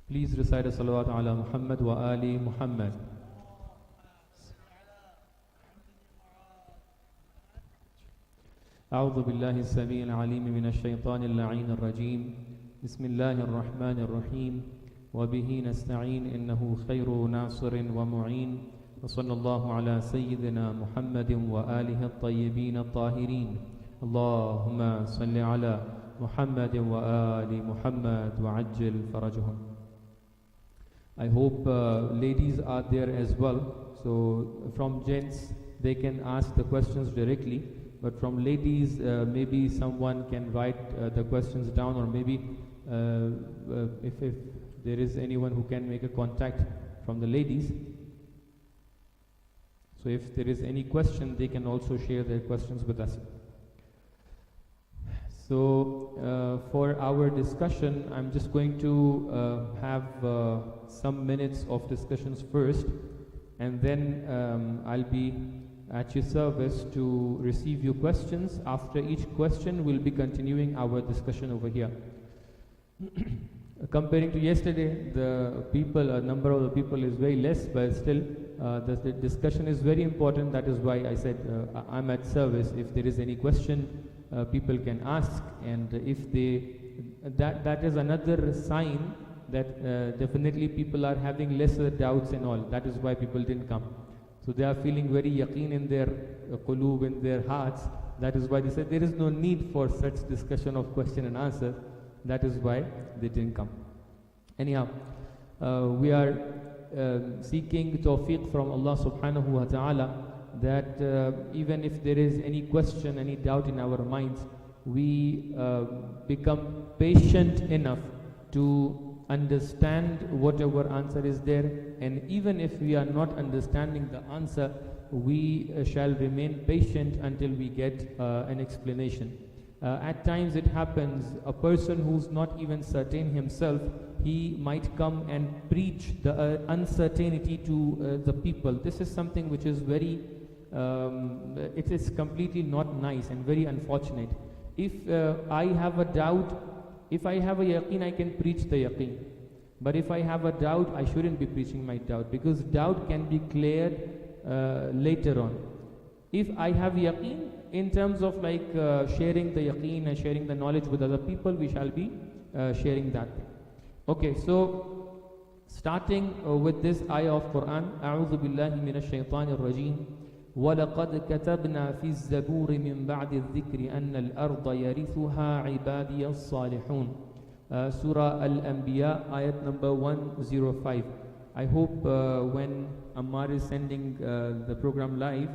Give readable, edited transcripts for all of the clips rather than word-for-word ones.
Please recite a salawat ala Muhammad wa ali Muhammad. أعوذ بالله السميع العليم من الشيطان اللعين الرجيم. بسم الله الرحمن الرحيم. وبه نستعين إنه خير ناصر ومعين. وصلى الله على سيدنا محمد وآله الطيبين الطاهرين. اللهم صل على محمد وآل محمد وعجل فرجهم. I hope ladies are there as well. So from gents they can ask the questions directly, but from ladies maybe someone can write the questions down, or maybe if there is anyone who can make a contact from the ladies. So if there is any question, they can also share their questions with us. So for our discussion, I'm just going to have some minutes of discussions first, and then I'll be at your service to receive your questions. After each question, we'll be continuing our discussion over here. Comparing to yesterday, the number of the people is very less, but still the discussion is very important. That is why I said I'm at service. If there is any question, people can ask, and if that is another sign that definitely people are having lesser doubts and all. That is why people didn't come. So they are feeling very yaqeen in their qulub, in their hearts. That is why they said there is no need for such discussion of question and answer. That is why they didn't come. Anyhow, we are seeking tawfiq from Allah subhanahu wa ta'ala, that even if there is any question, any doubt in our minds, we become patient enough to understand whatever answer is there, and even if we are not understanding the answer, we shall remain patient until we get an explanation. At times it happens, a person who's not even certain himself, he might come and preach the uncertainty to the people. This is something which is very it is completely not nice and very unfortunate. If I have a doubt, if I have a yaqeen, I can preach the yaqeen. But if I have a doubt, I shouldn't be preaching my doubt, because doubt can be cleared later on. If I have yaqeen, in terms of like sharing the yaqeen and sharing the knowledge with other people, we shall be sharing that. Okay, so starting with this ayah of Quran, أعوذ بالله من الشيطان الرجيم. وَلَقَدْ كَتَبْنَا فِي الزَّبُورِ مِنْ بَعْدِ الذِّكْرِ أَنَّ الْأَرْضَ يَرِثُهَا عِبَادِيَ الصَّالِحُونَ. Surah Al-Anbiya, ayat number 105. I hope when Ammar is sending the program live,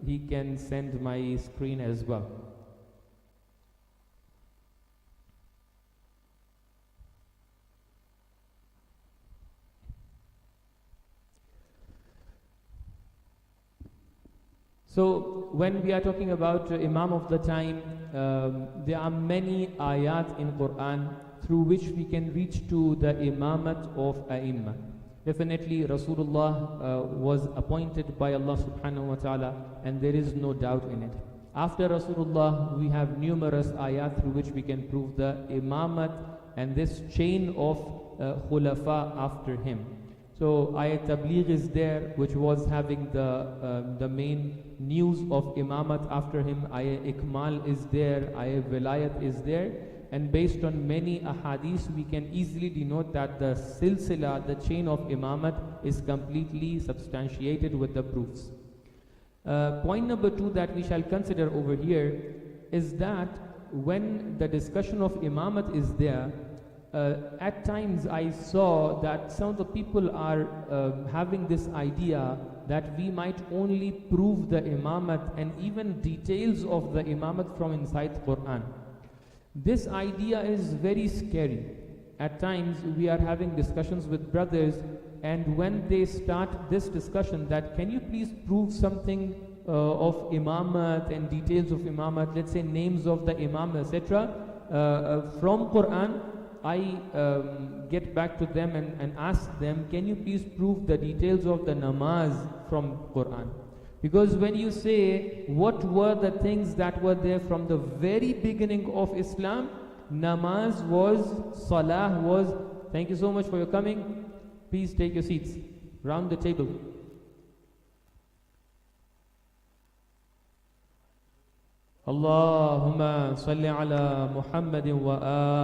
he can send my screen as well. So when we are talking about Imam of the time, there are many ayat in Quran through which we can reach to the imamat of A'imma. Definitely Rasulullah was appointed by Allah subhanahu wa ta'ala, and there is no doubt in it. After Rasulullah, we have numerous ayat through which we can prove the imamat and this chain of khulafa after him. So ayat Tabligh is there, which was having the main news of imamat after him. Ayat Ikmal is there, ayat Wilayat is there, and based on many ahadith we can easily denote that the silsila, the chain of imamat, is completely substantiated with the proofs. Point number 2 that we shall consider over here is that when the discussion of imamat is there, at times I saw that some of the people are having this idea that we might only prove the imamat and even details of the imamat from inside the Quran. This idea is very scary. At times we are having discussions with brothers, and when they start this discussion that can you please prove something of imamat and details of imamat, let's say names of the imam, etc. From Quran, I get back to them and ask them, can you please prove the details of the namaz from Quran? Because when you say what were the things that were there from the very beginning of Islam, namaz was, salah was Thank you so much for your coming. Please take your seats. Round the table. Allahumma salli ala Muhammadin wa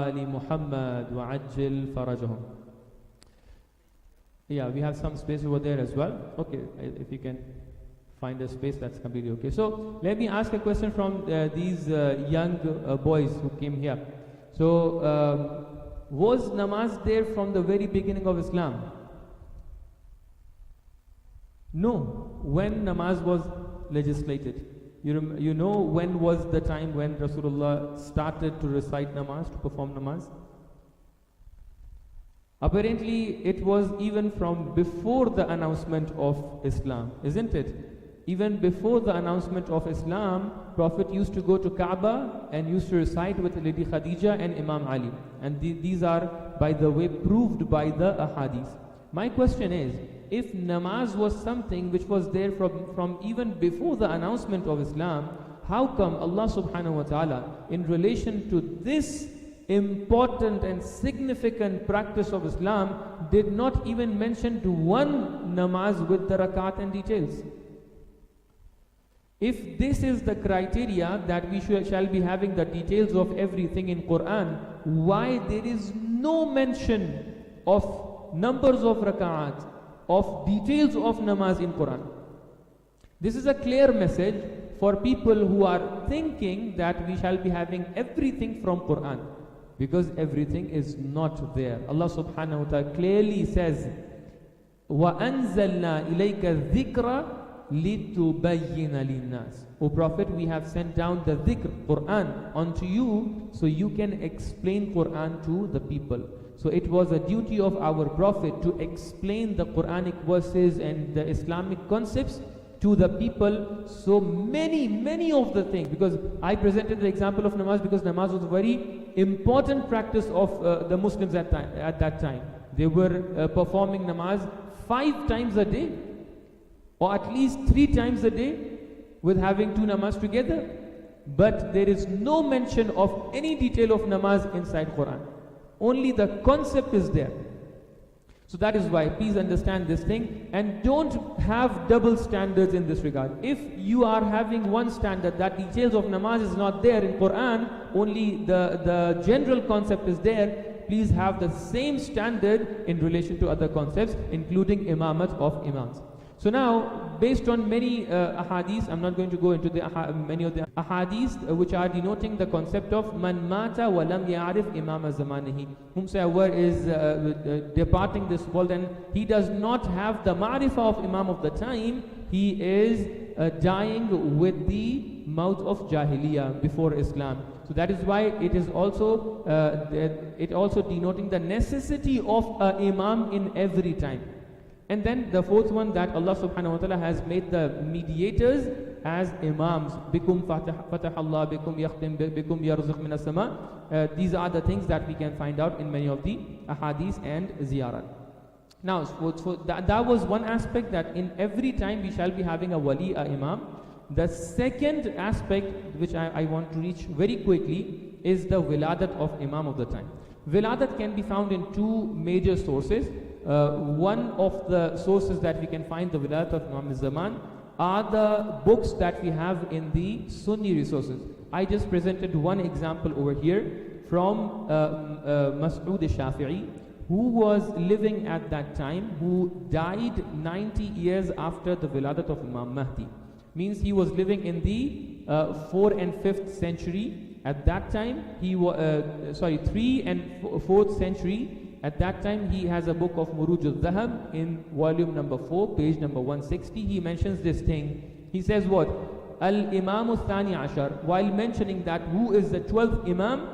ali Muhammad wa ajil farajahum. Yeah, we have some space over there as well. Okay, if you can find a space, that's completely okay. So let me ask a question from these young boys who came here. So was namaz there from the very beginning of Islam? No. When namaz was legislated? You know when was the time when Rasulullah started to recite namaz, to perform namaz? Apparently it was even from before the announcement of Islam, isn't it? Even before the announcement of Islam, Prophet used to go to Kaaba and used to recite with Lady Khadija and Imam Ali. And these are, by the way, proved by the ahadith. My question is, if namaz was something which was there from even before the announcement of Islam, how come Allah subhanahu wa ta'ala, in relation to this important and significant practice of Islam, did not even mention to one namaz with the rakat and details? If this is the criteria that we shall be having the details of everything in Quran, why there is no mention of numbers of rak'at, of details of namaz in Quran? This is a clear message for people who are thinking that we shall be having everything from Quran, because everything is not there. Allah subhanahu wa ta'ala clearly says, وَأَنزَلْنَا إِلَيْكَ الذِّكْرَ لِتُبَيِّنَ لِلنَّاسِ. O Prophet, we have sent down the dhikr, Quran, onto you so you can explain Quran to the people. So it was a duty of our Prophet to explain the Quranic verses and the Islamic concepts to the people. So many of the things, because I presented the example of namaz because namaz was a very important practice of the Muslims at that time. They were performing namaz 5 times a day, or at least 3 times a day, with having 2 namaz together. But there is no mention of any detail of namaz inside Quran. Only the concept is there. So that is why, please understand this thing and don't have double standards in this regard. If you are having one standard that details of namaz is not there in Quran, only the general concept is there, please have the same standard in relation to other concepts, including imamat of imams. So now, based on many ahadith, I'm not going to go into many of the ahadith which are denoting the concept of man mata wa lam ya'rif Imam Zamanihi, whomsoever is departing this world and he does not have the ma'rifah of Imam of the time, he is dying with the mouth of Jahiliyyah before Islam. So that is why it is also denoting the necessity of an Imam in every time. And then the 4th one, that Allah subhanahu wa ta'ala has made the mediators as imams. Bikum fatah Allah, bikum yakhtim, bikum yarzuq min as-sama. These are the things that we can find out in many of the ahadith and ziyarat. Now, so that was one aspect, that in every time we shall be having a wali, a imam. The second aspect which I want to reach very quickly is the wiladat of imam of the time. Wiladat can be found in 2 major sources. One of the sources that we can find the wiladat of Imam Zamana are the books that we have in the Sunni resources. I just presented one example over here from Mas'ud al-Shafi'i, who was living at that time, who died 90 years after the wiladat of Imam Mahdi. Means he was living in the 4th and 5th century. At that time, he was 3rd and 4th century. At that time, he has a book of Muruj al-Zahab in volume number 4, page number 160. He mentions this thing. He says what? Al-Imam al-Thani Ashar. While mentioning that who is the 12th Imam,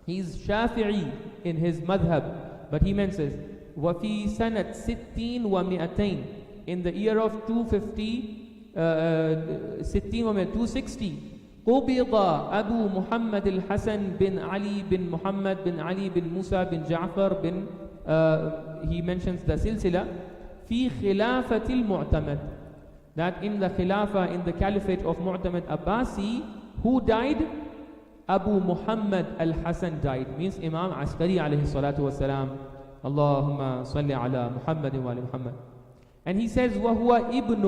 he is Shafi'i in his madhab. But he mentions, وَفِي سَنَةٍ سِتِّينَ وَمِئَتَيْنِ. In the year of 250, 260. قبض أبو محمد الحسن بن علي بن محمد بن علي بن موسى بن جعفر بن he mentions the silsila في خلافة المعتمد, that in the khilafah, in the caliphate of Mu'tamad Abbasi, who died? Abu Muhammad al-Hasan died, means Imam Askari alayhi salatu wasalam. Allahumma salli ala Muhammadin wa ali Muhammad. And he says, وَهُوَ إِبْنُ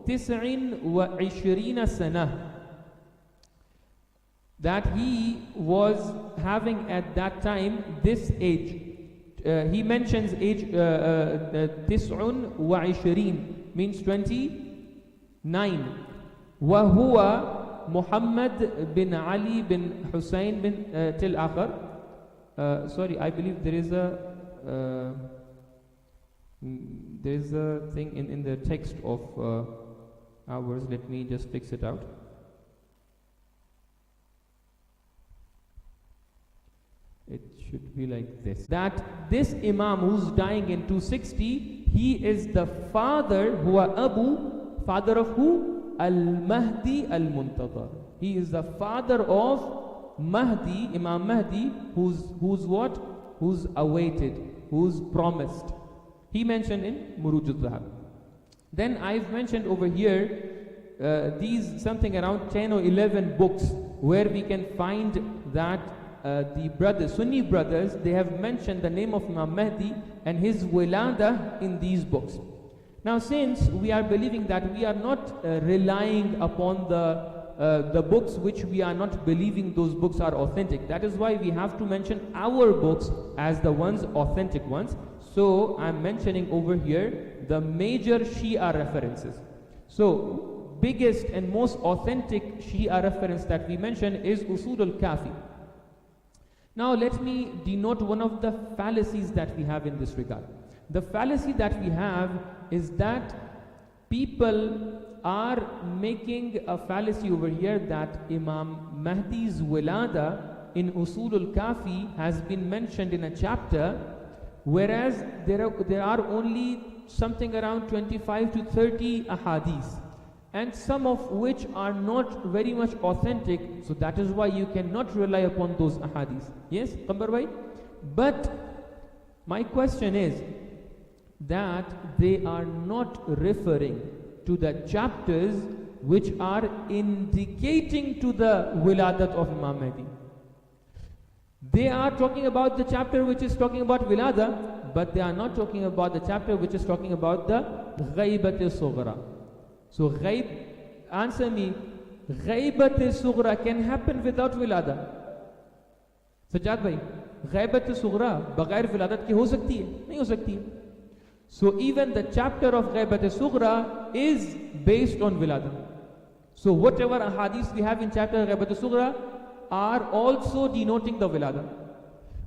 تِسْعٍ وَعِشْرِينَ سَنَةٍ, that he was having at that time this age. He mentions age tis'un wa ishrin, means 29. وَهُوَ Muhammad bin Ali bin Hussein bin till akhar. Sorry, I believe there is a thing in the text of ours. Let me just fix it out. It should be like this, that this Imam who's dying in 260, he is the father, huwa Abu, father of who? Al-Mahdi al-Muntadhar. He is the father of Mahdi, Imam Mahdi, who's what? Who's awaited, who's promised. He mentioned in Muruj al-Zahab. Then I've mentioned over here these something around 10 or 11 books where we can find that the brothers, Sunni brothers, they have mentioned the name of Imam Mahdi and his wilada in these books. Now, since we are believing that we are not relying upon the books which we are not believing those books are authentic, that is why we have to mention our books as the ones authentic ones. So I'm mentioning over here the major Shia references. So biggest and most authentic Shia reference that we mention is Usul al-Kafi. Now let me denote one of the fallacies that we have in this regard. The fallacy that we have is that people are making a fallacy over here that Imam Mahdi's wilada in Usul al-Kafi has been mentioned in a chapter, whereas there are only something around 25 to 30 ahadith, and some of which are not very much authentic, so that is why you cannot rely upon those ahadith. Yes, Qambar bhai? But my question is that they are not referring to the chapters which are indicating to the wiladat of Imam Mahdi. They are talking about the chapter which is talking about wilada, but they are not talking about the chapter which is talking about the ghaibat-e-sughra. So ghaib, answer me, ghaibat-e-sughra can happen without wilada. Sajjad bhai, ghaibat-e-sughra bagair wiladat ki ho sakti hai? Nahi ho sakti hai. So even the chapter of ghaibat-e-sughra is based on wilada. So whatever ahadith we have in chapter ghaibat-e-sughra are also denoting the wilada.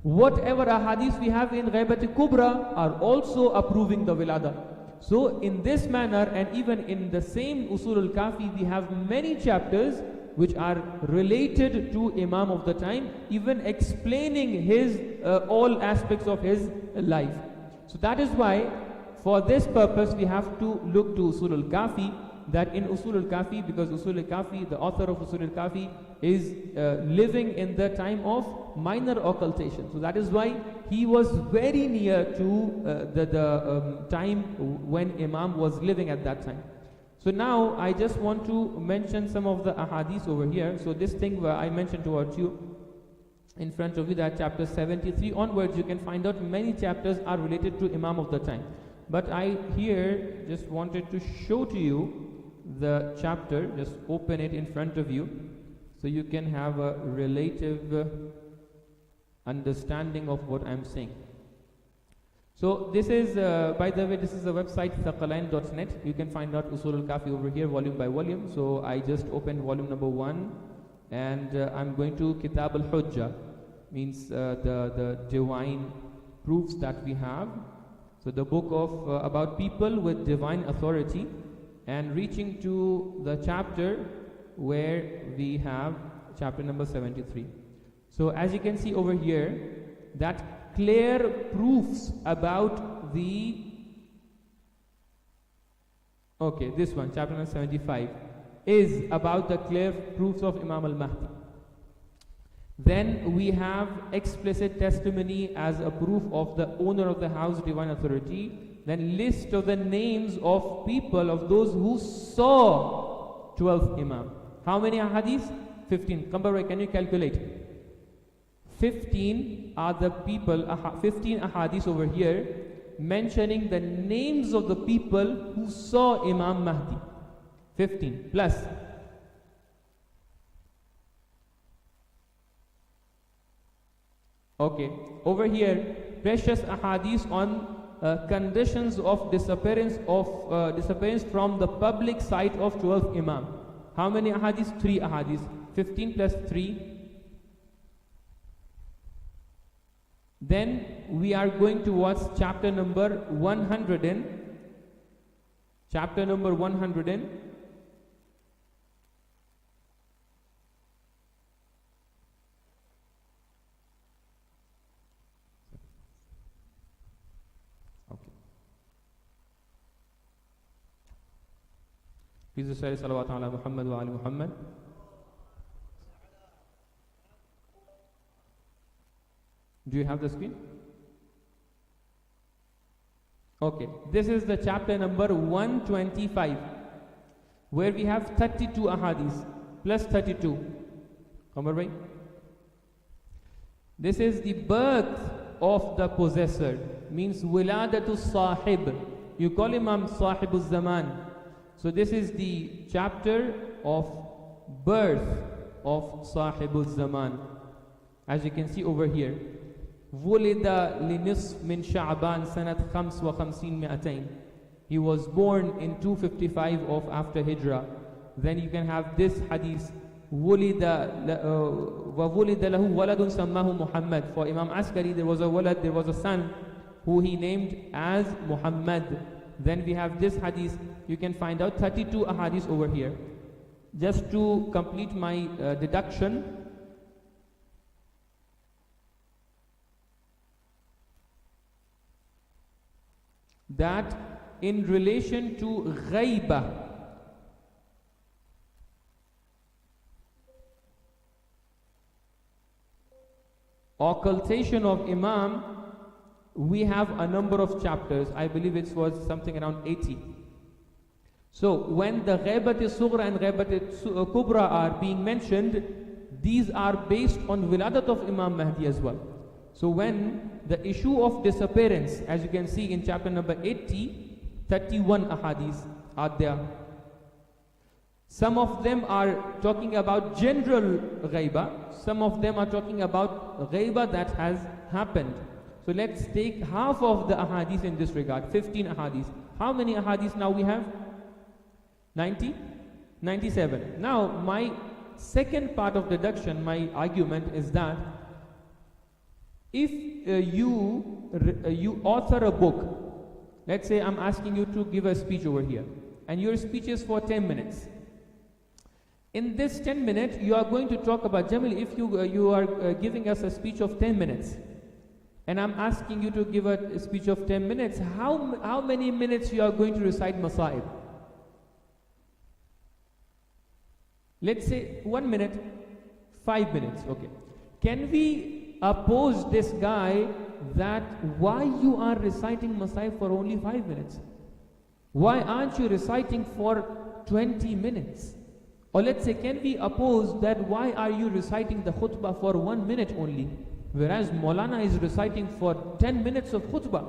Whatever ahadith we have in ghaibat-e-kubra are also approving the wilada. So in this manner, and even in the same Usul al-Kafi, we have many chapters which are related to Imam of the time, even explaining his all aspects of his life. So that is why for this purpose we have to look to Usul al-Kafi, that in Usul al-Kafi, because Usul al-Kafi, the author of Usul al-Kafi is living in the time of minor occultation. So that is why he was very near to the time when Imam was living at that time. So now I just want to mention some of the ahadith over here. So this thing where I mentioned towards you in front of you, that chapter 73 onwards, you can find out many chapters are related to Imam of the time. But I here just wanted to show to you the chapter. Just open it in front of you so you can have a relative understanding of what I'm saying. So this is, by the way, this is the website thaqalain.net. You can find out Usul al-Kafi over here, volume by volume. So I just opened volume number 1, and I'm going to Kitab al-Hujjah, means the divine proofs that we have. So the book of about people with divine authority, and reaching to the chapter where we have chapter number 73. So as you can see over here, that clear proofs about the, okay, this one, chapter number 75, is about the clear proofs of Imam al-Mahdi. Then we have explicit testimony as a proof of the owner of the house, divine authority. Then list of the names of people, of those who saw 12th Imam. How many ahadith? 15. Kambarai, can you calculate? 15 are the people, 15 ahadith over here, mentioning the names of the people who saw Imam Mahdi. 15 plus. Okay, over here, precious ahadith on conditions of disappearance from the public sight of 12th Imam. How many ahadith? 3 ahadith. 15 plus 3. Then we are going to watch chapter number 100 and chapter number 100 and okay. Please recite salawat ala Muhammad wa ali Muhammad. Do you have the screen? Okay, this is the chapter number 125, where we have 32 ahadith plus 32. Kamar bhai? This is the birth of the possessor, means WILADAT sahib. You call Imam Sahibul Zaman. So this is the chapter of birth of Sahibul Zaman. As you can see over here. ولد لنصف من شعبان سنة 55 He was born in 255 of after Hijrah. Then you can have this hadith. وولد له ولد سماه محمد. For Imam Askari there was a son who he named as Muhammad. Then we have this hadith. You can find out 32 ahadith over here. Just to complete my deduction, that in relation to ghaibah, occultation of Imam, we have a number of chapters. I believe it was something around 80. So when the ghaibat sughra and ghaibat kubra are being mentioned, these are based on wiladat of Imam Mahdi as well. So when the issue of disappearance, as you can see in chapter number 80, 31 ahadith are there. Some of them are talking about general ghaiba, some of them are talking about ghaiba that has happened. So let's take half of the ahadith in this regard, 15 ahadith. How many ahadith now we have? 90? 97. Now my second part of deduction, my argument is that if you author a book, let's say I'm asking you to give a speech over here, and your speech is for 10 minutes. In this 10 minutes, you are going to talk about Jamil. If you are giving us a speech of 10 minutes, and I'm asking you to give a speech of 10 minutes, how many minutes you are going to recite Masaib? Let's say 1 minute, 5 minutes. Okay. Can we oppose this guy that why you are reciting Masaib for only 5 minutes? Why aren't you reciting for 20 minutes? Or let's say, can we oppose that why are you reciting the khutbah for 1 minute only, whereas Maulana is reciting for 10 minutes of khutbah?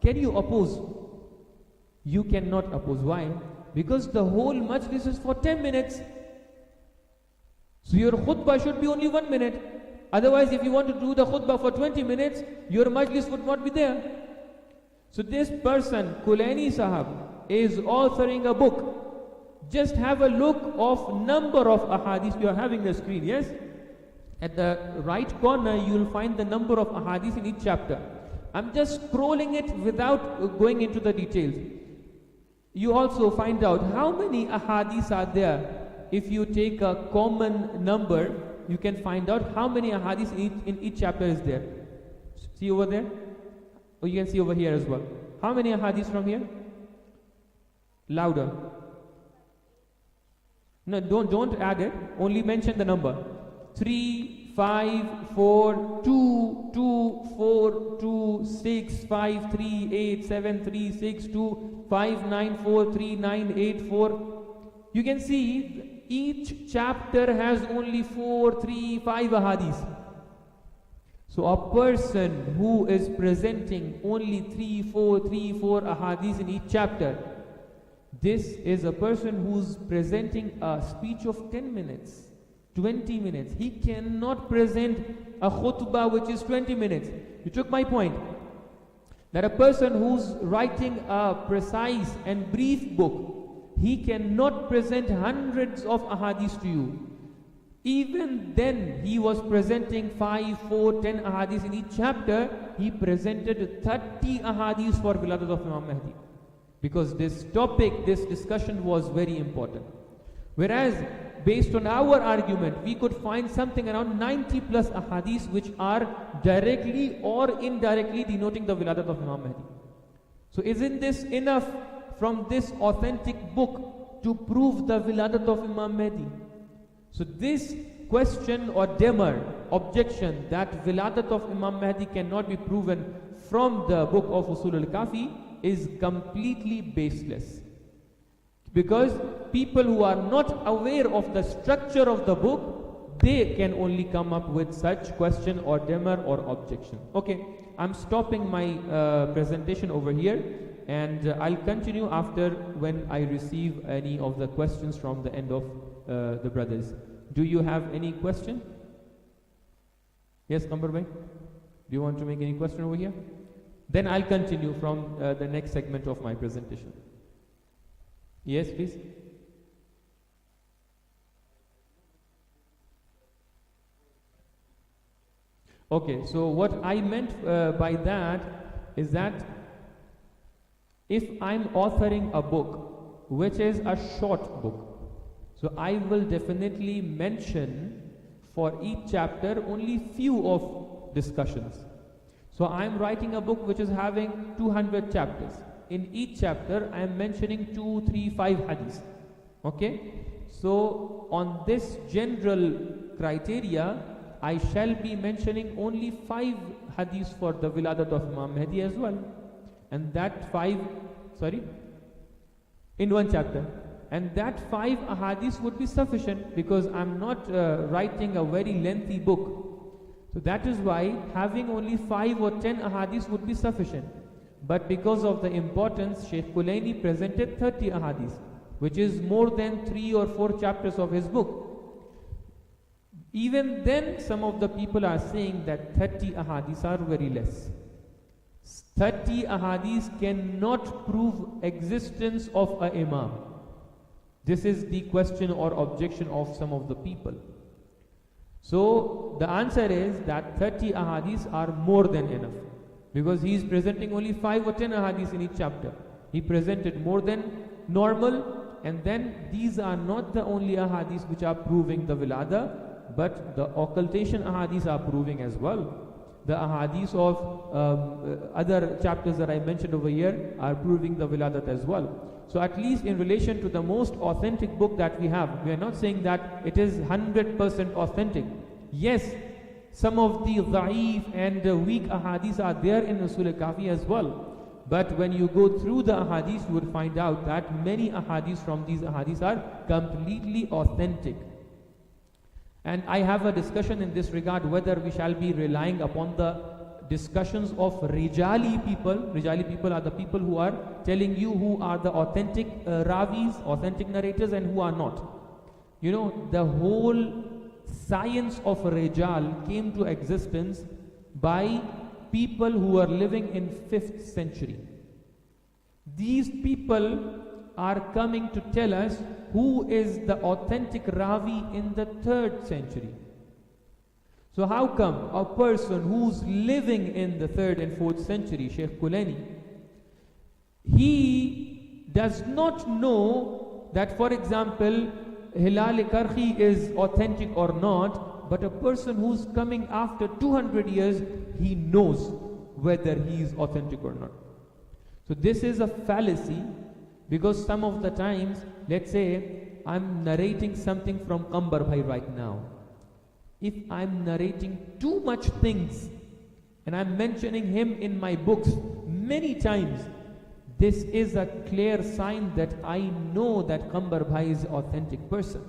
Can you oppose? You cannot oppose. Why? Because the whole majlis is for 10 minutes. So your khutbah should be only 1 minute. Otherwise, if you want to do the khutbah for 20 minutes, your majlis would not be there. So this person, Kulaini Sahab, is authoring a book. Just have a look of number of ahadith. You are having the screen, yes? At the right corner, you will find the number of ahadith in each chapter. I'm just scrolling it without going into the details. You also find out how many ahadith are there. If you take a common number, you can find out how many ahadith in each chapter is there. See over there? Or you can see over here as well. How many ahadith from here? Louder. No, don't add it. Only mention the number. 3, 5, 4, 2, 2, 4, 2, 6, 5, 3, 8, 7, 3, 6, 2, 5, 9, 4, 3, 9, 8, 4. You can see each chapter has only 4, 3, 5 ahadith. So a person who is presenting only 3-4 ahadith in each chapter, this is a person who's presenting a speech of 10 minutes, 20 minutes. He cannot present a khutbah which is 20 minutes. You took my point. That a person who's writing a precise and brief book, he cannot present hundreds of ahadith to you. Even then, he was presenting 5, 4, 10 ahadith in each chapter. He presented 30 ahadith for Wiladat of Imam Mahdi, because this topic, this discussion was very important. Whereas, based on our argument, we could find something around 90 plus ahadith which are directly or indirectly denoting the Wiladat of Imam Mahdi. So isn't this enough from this authentic book to prove the Wiladat of Imam Mahdi? So this question or demur, objection that Wiladat of Imam Mahdi cannot be proven from the book of Usul al-Kafi is completely baseless. Because people who are not aware of the structure of the book, they can only come up with such question or demur or objection. Okay, I'm stopping my presentation over here, and I'll continue after when I receive any of the questions from the end of the brothers. Do you have any question? Yes, Kambar bhai? Do you want to make any question over here? Then I'll continue from the next segment of my presentation. Yes, please. Okay, so what I meant by that is that if I'm authoring a book which is a short book, so I will definitely mention for each chapter only few of discussions. So I'm writing a book which is having 200 chapters. In each chapter I am mentioning 2, 3, 5 hadiths. Okay, so on this general criteria, I shall be mentioning only 5 hadiths for the Wiladat of Imam Mahdi as well, and that 5, in one chapter, and that 5 ahadiths would be sufficient, because I'm not writing a very lengthy book. So that is why having only 5 or 10 ahadiths would be sufficient. But because of the importance, Sheikh Kulaini presented 30 ahadiths, which is more than 3 or 4 chapters of his book. Even then, some of the people are saying that 30 ahadiths are very less. 30 ahadiths cannot prove existence of an imam. This is the question or objection of some of the people. So the answer is that 30 ahadiths are more than enough, because he is presenting only 5 or 10 ahadiths in each chapter. He presented more than normal, and then these are not the only ahadiths which are proving the wilada, but the occultation ahadiths are proving as well. The ahadiths of other chapters that I mentioned over here are proving the wiladat as well. So at least in relation to the most authentic book that we have, we are not saying that it is 100% authentic. Yes, some of the da'if and weak ahadiths are there in Usul al-Kafi as well. But when you go through the ahadiths, you would find out that many ahadiths from these ahadiths are completely authentic. And I have a discussion in this regard, whether we shall be relying upon the discussions of Rijali people. Rijali people are the people who are telling you who are the authentic ravis, authentic narrators, and who are not. You know, the whole science of Rijal came to existence by people who are living in 5th century. These people are coming to tell us who is the authentic Ravi in the 3rd century. So how come a person who's living in the 3rd and 4th century, Sheikh Kulaini, he does not know that, for example, Hilal-e-Karhi is authentic or not, but a person who's coming after 200 years, he knows whether he is authentic or not. So this is a fallacy, because some of the times, let's say I'm narrating something from Kambar Bhai right now. If I'm narrating too much things and I'm mentioning him in my books many times, this is a clear sign that I know that Kambar Bhai is an authentic person.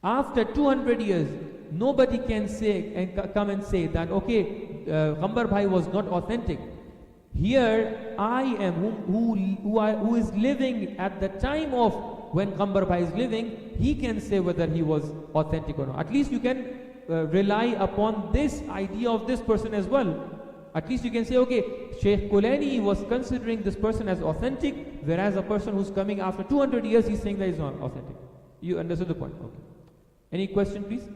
After 200 years, nobody can say and come and say that, okay, Qambar Bhai was not authentic. Here I am, who is living at the time of when Qambar Bhai is living, he can say whether he was authentic or not. At least you can rely upon this idea of this person as well. At least you can say, okay, Sheikh Kulani was considering this person as authentic, whereas a person who's coming after 200 years, he's saying that he's not authentic. You understood the point? Okay. Any question, please?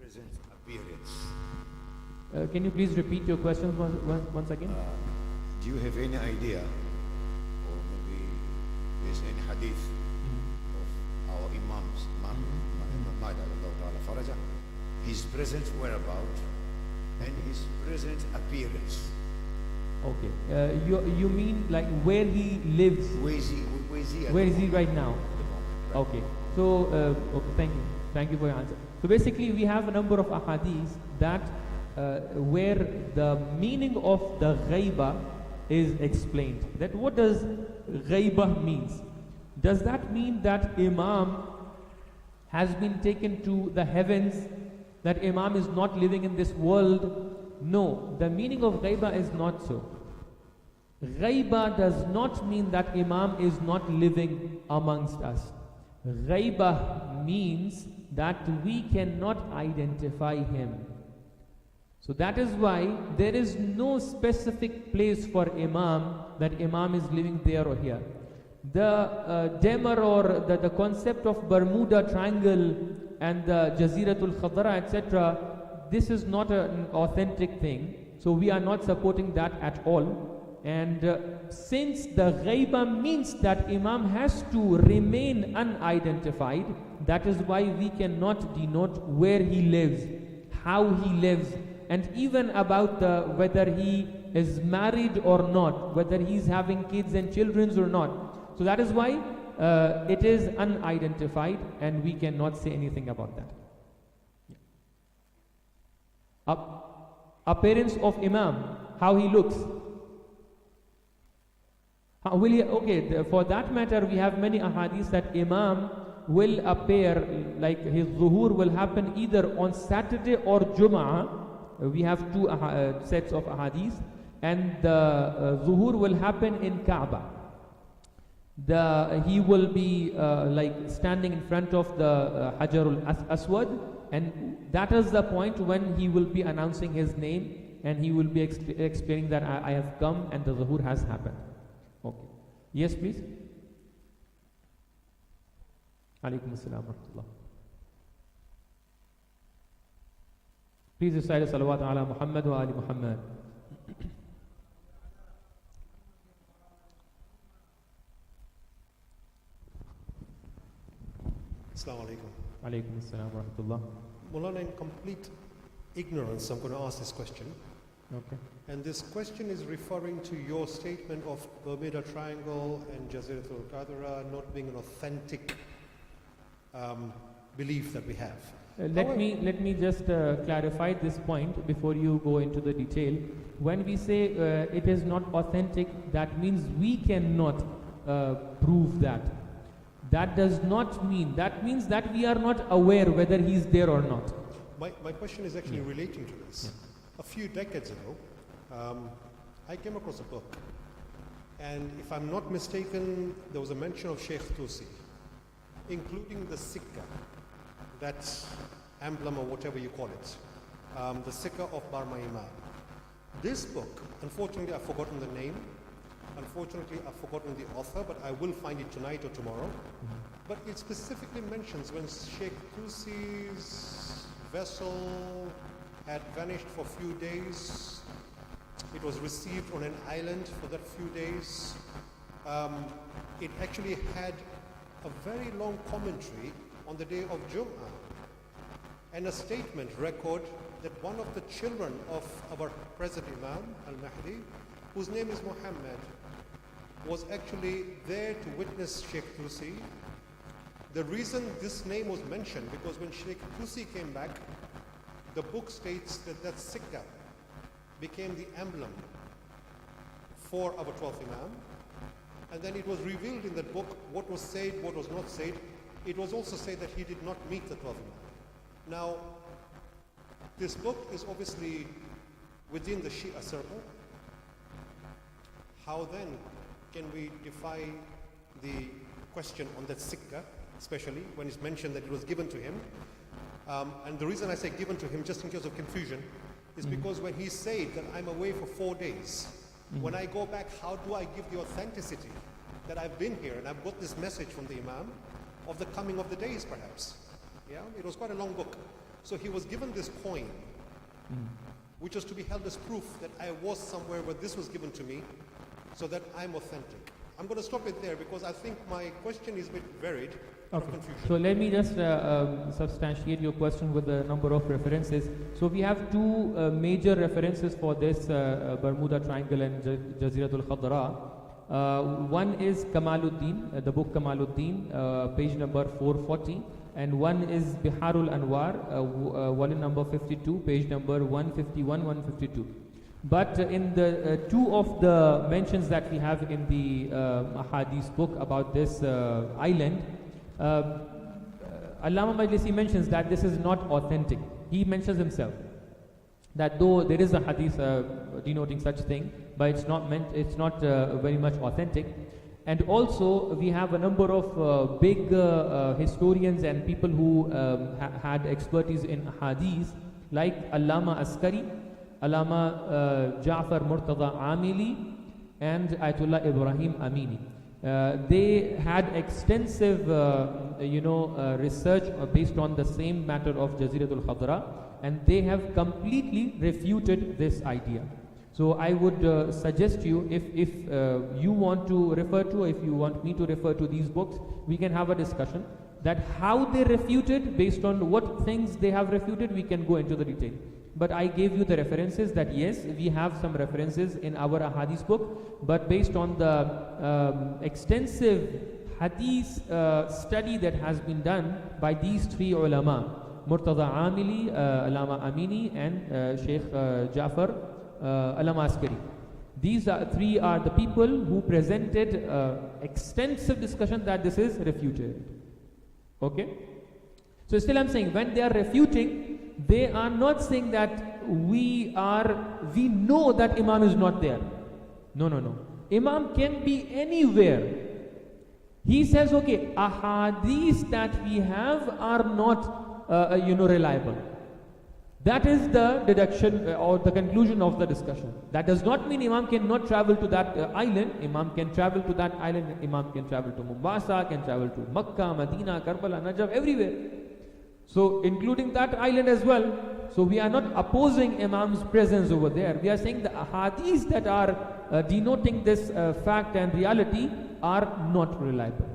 Present appearance. Can you please repeat your questions once again? Do you have any idea, or maybe there's any hadith of our Imams, his present whereabout and his present appearance? Okay. You mean like where he lives? Where is he? Where is he right now? Right. Okay. So, okay, thank you. Thank you for your answer. So basically, we have a number of ahadith that where the meaning of the ghaiba is explained. That what does ghaiba means? Does that mean that Imam has been taken to the heavens? That Imam is not living in this world? No, the meaning of ghaiba is not so. Ghaiba does not mean that Imam is not living amongst us. Ghaiba means that we cannot identify him. So that is why there is no specific place for Imam, that Imam is living there or here. The Demar or the concept of Bermuda Triangle and the Jaziratul Khadra, etc., this is not an authentic thing. So we are not supporting that at all. And since the ghaiba means that Imam has to remain unidentified, that is why we cannot denote where he lives, how he lives, and even about whether he is married or not, whether he is having kids and children or not. So that is why it is unidentified and we cannot say anything about that. Appearance of Imam, how he looks. Will he, okay, for that matter, we have many ahadith that Imam will appear, like his zuhur will happen either on Saturday or Jum'ah. We have two sets of ahadith, and the zuhur will happen in Kaaba. He will be like standing in front of the Hajarul Aswad, and that is the point when he will be announcing his name, and he will be explaining that I have come and the zuhur has happened. Okay. Yes, please. Alaikum assalam wa rahmatullah. Please recite salawat ala Muhammad wa ali Muhammad. Assalamu alaikum. Alaikum assalam wa rahmatullah. Mulana, in complete ignorance, I'm going to ask this question. Okay. And this question is referring to your statement of Bermuda Triangle and Jaziratul Qadra not being an authentic belief that we have. Let me just clarify this point before you go into the detail. When we say it is not authentic, that means we cannot prove that. That does not mean, that means that we are not aware whether he is there or not. My question is actually relating to this. A few decades ago, I came across a book, and if I'm not mistaken, there was a mention of Sheikh Tusi, including the Sikka, that emblem or whatever you call it, the Sikka of Barma Imam. This book, unfortunately I've forgotten the name, unfortunately I've forgotten the author, but I will find it tonight or tomorrow. But it specifically mentions when Sheikh Tusi's vessel had vanished for a few days. It was received on an island for that few days. It actually had a very long commentary on the day of Jum'ah and a statement record that one of the children of our present Imam al-Mahdi, whose name is Muhammad, was actually there to witness Sheikh Tusi. The reason this name was mentioned, because when Sheikh Tusi came back, the book states that that Sikka became the emblem before our 12th Imam. And then it was revealed in that book what was said, what was not said. It was also said that he did not meet the 12th Imam. Now, this book is obviously within the Shia circle. How then can we defy the question on that sikkah, especially when it's mentioned that it was given to him? And the reason I say given to him, just in case of confusion, is because when he said that I'm away for 4 days, when I go back, how do I give the authenticity that I've been here and I've got this message from the Imam of the coming of the days, perhaps? Yeah, it was quite a long book. So he was given this coin, which was to be held as proof that I was somewhere where this was given to me, so that I'm authentic. I'm going to stop it there because I think my question is a bit varied. Okay. Confusion. So let me just substantiate your question with a number of references. So we have two major references for this Bermuda Triangle and Jaziratul Khadra. One is Kamaluddin, the book Kamaluddin, page number 440, and one is Biharul Anwar, volume number 52, page number 151, 152. But in the two of the mentions that we have in the Ahadith book about this island, Allama Majlisi mentions that this is not authentic. He mentions himself that though there is a hadith denoting such thing, but it's not very much authentic. And also we have a number of big historians and people who had expertise in hadith, like Allama Askari, Allama Ja'far Murtada Amili, and Ayatollah Ibrahim Amini. They had extensive research based on the same matter of Jaziratul Khadra, and they have completely refuted this idea. So I would suggest you, if you want to refer to, if you want me to refer to these books, we can have a discussion that how they refuted, based on what things they have refuted, we can go into the detail. But I gave you the references that yes, we have some references in our Ahadith book, but based on the extensive Hadith study that has been done by these three ulama, Murtada Amili, Allama Amini, and Sheikh Ja'far Allama Askari. These three are the people who presented extensive discussion that this is refuted. Okay? So still I'm saying, when they are refuting, they are not saying that we know that Imam is not there. No. Imam can be anywhere. He says, okay, ahadith that we have are not reliable. That is the deduction or the conclusion of the discussion. That does not mean Imam cannot travel to that island. Imam can travel to that island. Imam can travel to Mombasa, can travel to Makkah, Medina, Karbala, Najaf, everywhere. So including that island as well. So we are not opposing Imam's presence over there. We are saying the ahadith that are denoting this fact and reality are not reliable.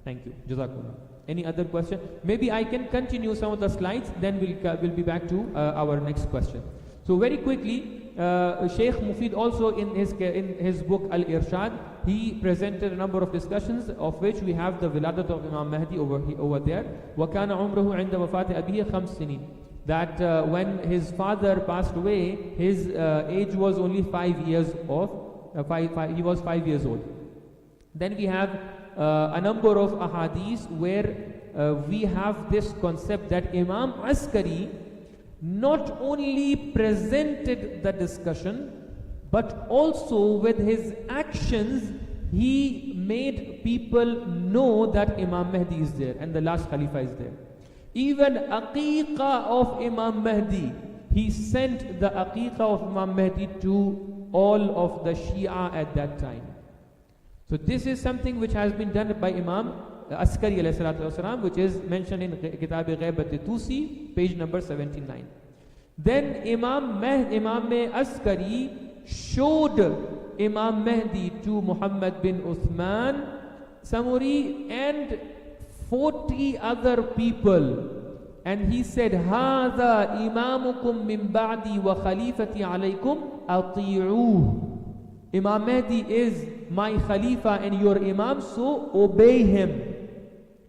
Thank you. Jazakumullah. Any other question? Maybe I can continue some of the slides, then we'll be back to our next question. So very quickly, Sheikh Mufid also in his book Al-Irshad, he presented a number of discussions, of which we have the Wiladat of Imam Mahdi over there. وَكَانَ عُمْرُهُ عِنْدَ وَفَاتِ أَبِيهِ 5 سِنِينَ. That when his father passed away, his age was only 5 years he was 5 years old. Then we have a number of ahadith where we have this concept that Imam Askari not only presented the discussion, but also with his actions he made people know that Imam Mahdi is there and the last Khalifa is there. Even Aqiqah of Imam Mahdi, he sent the Aqiqah of Imam Mahdi to all of the Shia at that time. So this is something which has been done by Imam Askari alayhi salatu wasalam, which is mentioned in Kitab Ghaibat Tusi, page number 79. Then Imam Askari showed Imam Mahdi to Muhammad bin Uthman Samuri and 40 other people, and he said, "Hada imamukum min ba'di wa khalifati alaykum ati'uh." Imam Mahdi is my Khalifa and your Imam, so obey him.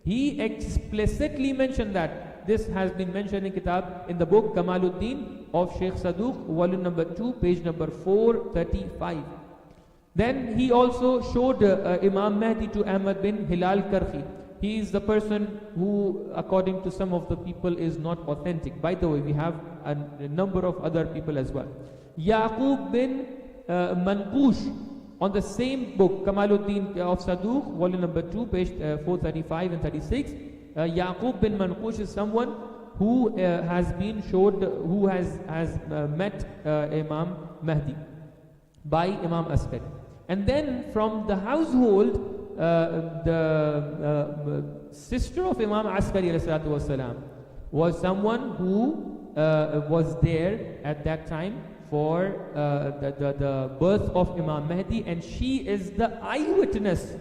He explicitly mentioned that. This has been mentioned in the book Kamaluddin of Sheikh Saduq, volume number 2, page number 435. Then he also showed Imam Mahdi to Ahmad bin Hilal Karhi. He is the person who, according to some of the people, is not authentic. By the way, we have a number of other people as well. Yaqub bin Manqush, on the same book, Kamaluddin of Saduq, volume number 2, page 435 and 36. Yaqub bin Manqush is someone who has been showed, who has met Imam Mahdi by Imam Askari. And then from the household, the sister of Imam Askari ﷺ was someone who was there at that time for the birth of Imam Mahdi, and she is the eyewitness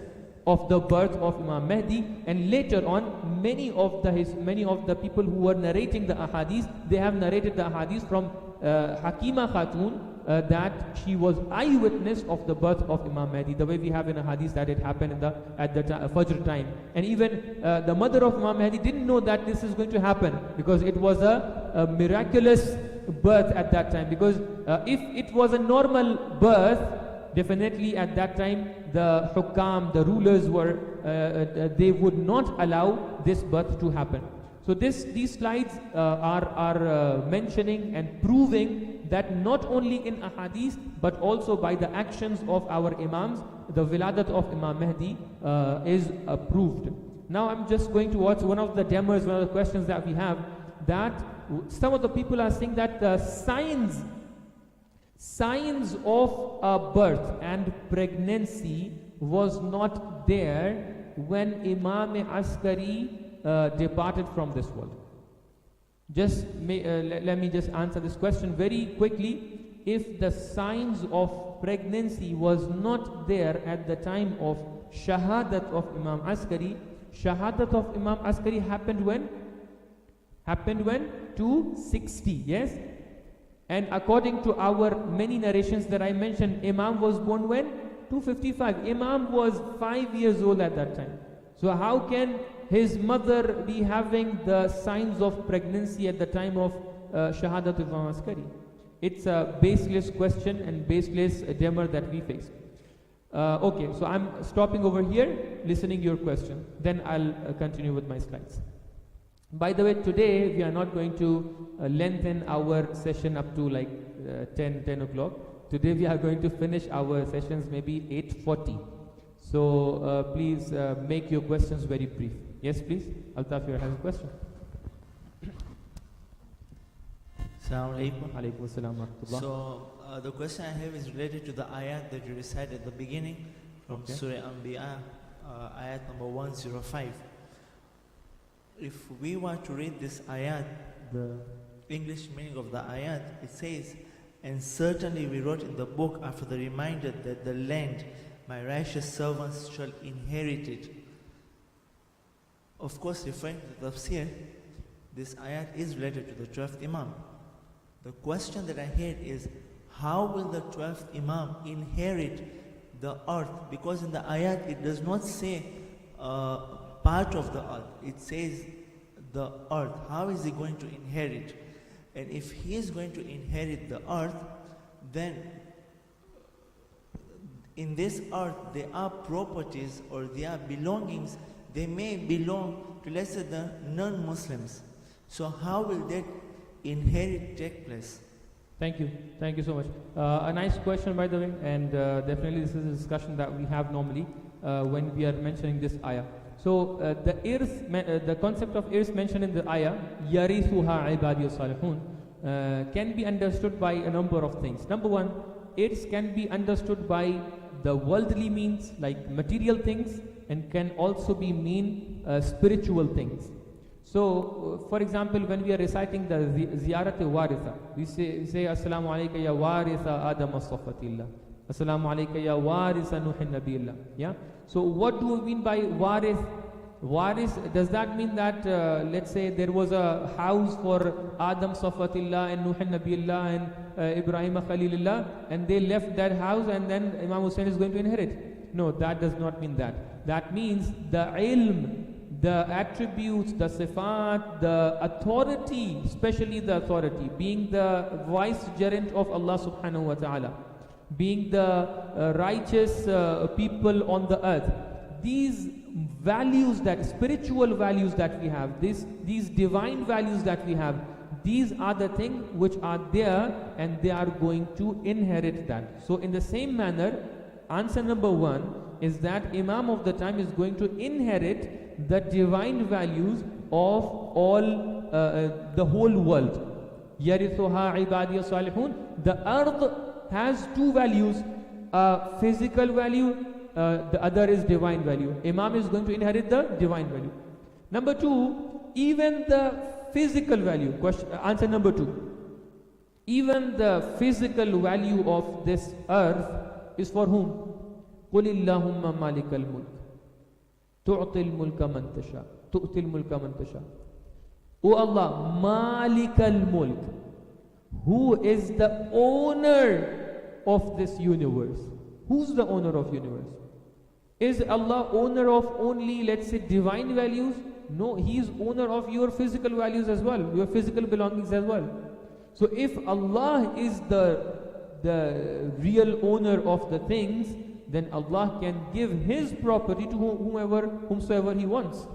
of the birth of Imam Mahdi. And later on, many of the people who were narrating the ahadith, they have narrated the ahadith from Hakima Khatun, that she was eyewitness of the birth of Imam Mahdi, the way we have in a hadith that it happened at the Fajr time. And even the mother of Imam Mahdi didn't know that this is going to happen, because it was a miraculous birth at that time. Because if it was a normal birth, definitely at that time the hukam, the rulers were, they would not allow this birth to happen. So these slides are mentioning and proving that not only in ahadith but also by the actions of our imams, the wiladat of Imam Mahdi is approved. Now I'm just going to watch one of the demos, one of the questions that we have, that some of the people are saying that the signs of birth and pregnancy was not there when Imam Askari departed from this world. Just let me just answer this question very quickly. If the signs of pregnancy was not there at the time of shahadat of Imam Askari, shahadat of Imam Askari happened when? Happened when? 260, yes? And according to our many narrations that I mentioned, Imam was born when? 255. Imam was 5 years old at that time. So how can his mother be having the signs of pregnancy at the time of Shahadat of Imam Askari? It's a baseless question and baseless demo that we face. Okay, so I'm stopping over here, listening your question. Then I'll continue with my slides. By the way, today we are not going to lengthen our session up to like 10 o'clock. Today we are going to finish our sessions maybe 8:40. So please make your questions very brief. Yes, please. Altaf, you have a question. Assalamu alaikum. Alaikum assalam wa rahmatullah. So the question I have is related to the ayat that you recited at the beginning from Surah Anbiya, ayat number 105. If we were to read this ayat, the English meaning of the ayat, it says, "And certainly we wrote in the book after the reminder that the land, my righteous servants shall inherit it." Of course, referring to the tafsir, this ayat is related to the 12th Imam. The question that I had is, how will the 12th Imam inherit the earth? Because in the ayat it does not say part of the earth, it says the earth. How is he going to inherit? And if he is going to inherit the earth, then in this earth there are properties or there are belongings. They may belong to, let's say, the non-Muslims. So how will that inherit take place? Thank you so much. A nice question, by the way, and definitely this is a discussion that we have normally when we are mentioning this ayah. So the concept of irth mentioned in the ayah, yarithuha ibadi salihun, can be understood by a number of things. Number one, irth can be understood by the worldly means, like material things, and can also be mean spiritual things. So, for example, when we are reciting the ziyarat-e-waritha, we say Assalamu alayka ya waritha Adam as-safatillah, Assalamu alayka ya waritha Nuhin Nabiillah. Yeah. So, what do we mean by warith? Warith, does that mean that let's say there was a house for Adam Safatillah and Nuhin Nabiillah and Ibrahim Khalilullah, and they left that house and then Imam Hussein is going to inherit? No, that does not mean that. That means the ilm, the attributes, the sifat, the authority, especially the authority, being the vicegerent of Allah subhanahu wa ta'ala, being the righteous people on the earth. These values, that spiritual values that we have, these divine values that we have, these are the things which are there, and they are going to inherit that. So in the same manner, answer number one is that Imam of the time is going to inherit the divine values of all the whole world. يَرِثُهَا عِبَادِيَ الصَّالِحُونَ. The earth has two values, physical value, the other is divine value. Imam is going to inherit the divine value. Number two, even the physical value, answer number two, even the physical value of this earth is for whom? قُلِ اللَّهُمَّ مَالِكَ الْمُلْكِ تُعْطِي الْمُلْكَ مَنْ تَشَاءُ تُؤْتِي الْمُلْكَ مَنْ تَشَاءُ. O Allah, Malik al-Mulk, who is the owner of this universe? Who's the owner of universe? Is Allah owner of only, let's say, divine values? No, He is owner of your physical values as well, your physical belongings as well. So if Allah is the real owner of the things, then Allah can give His property to whomsoever He wants.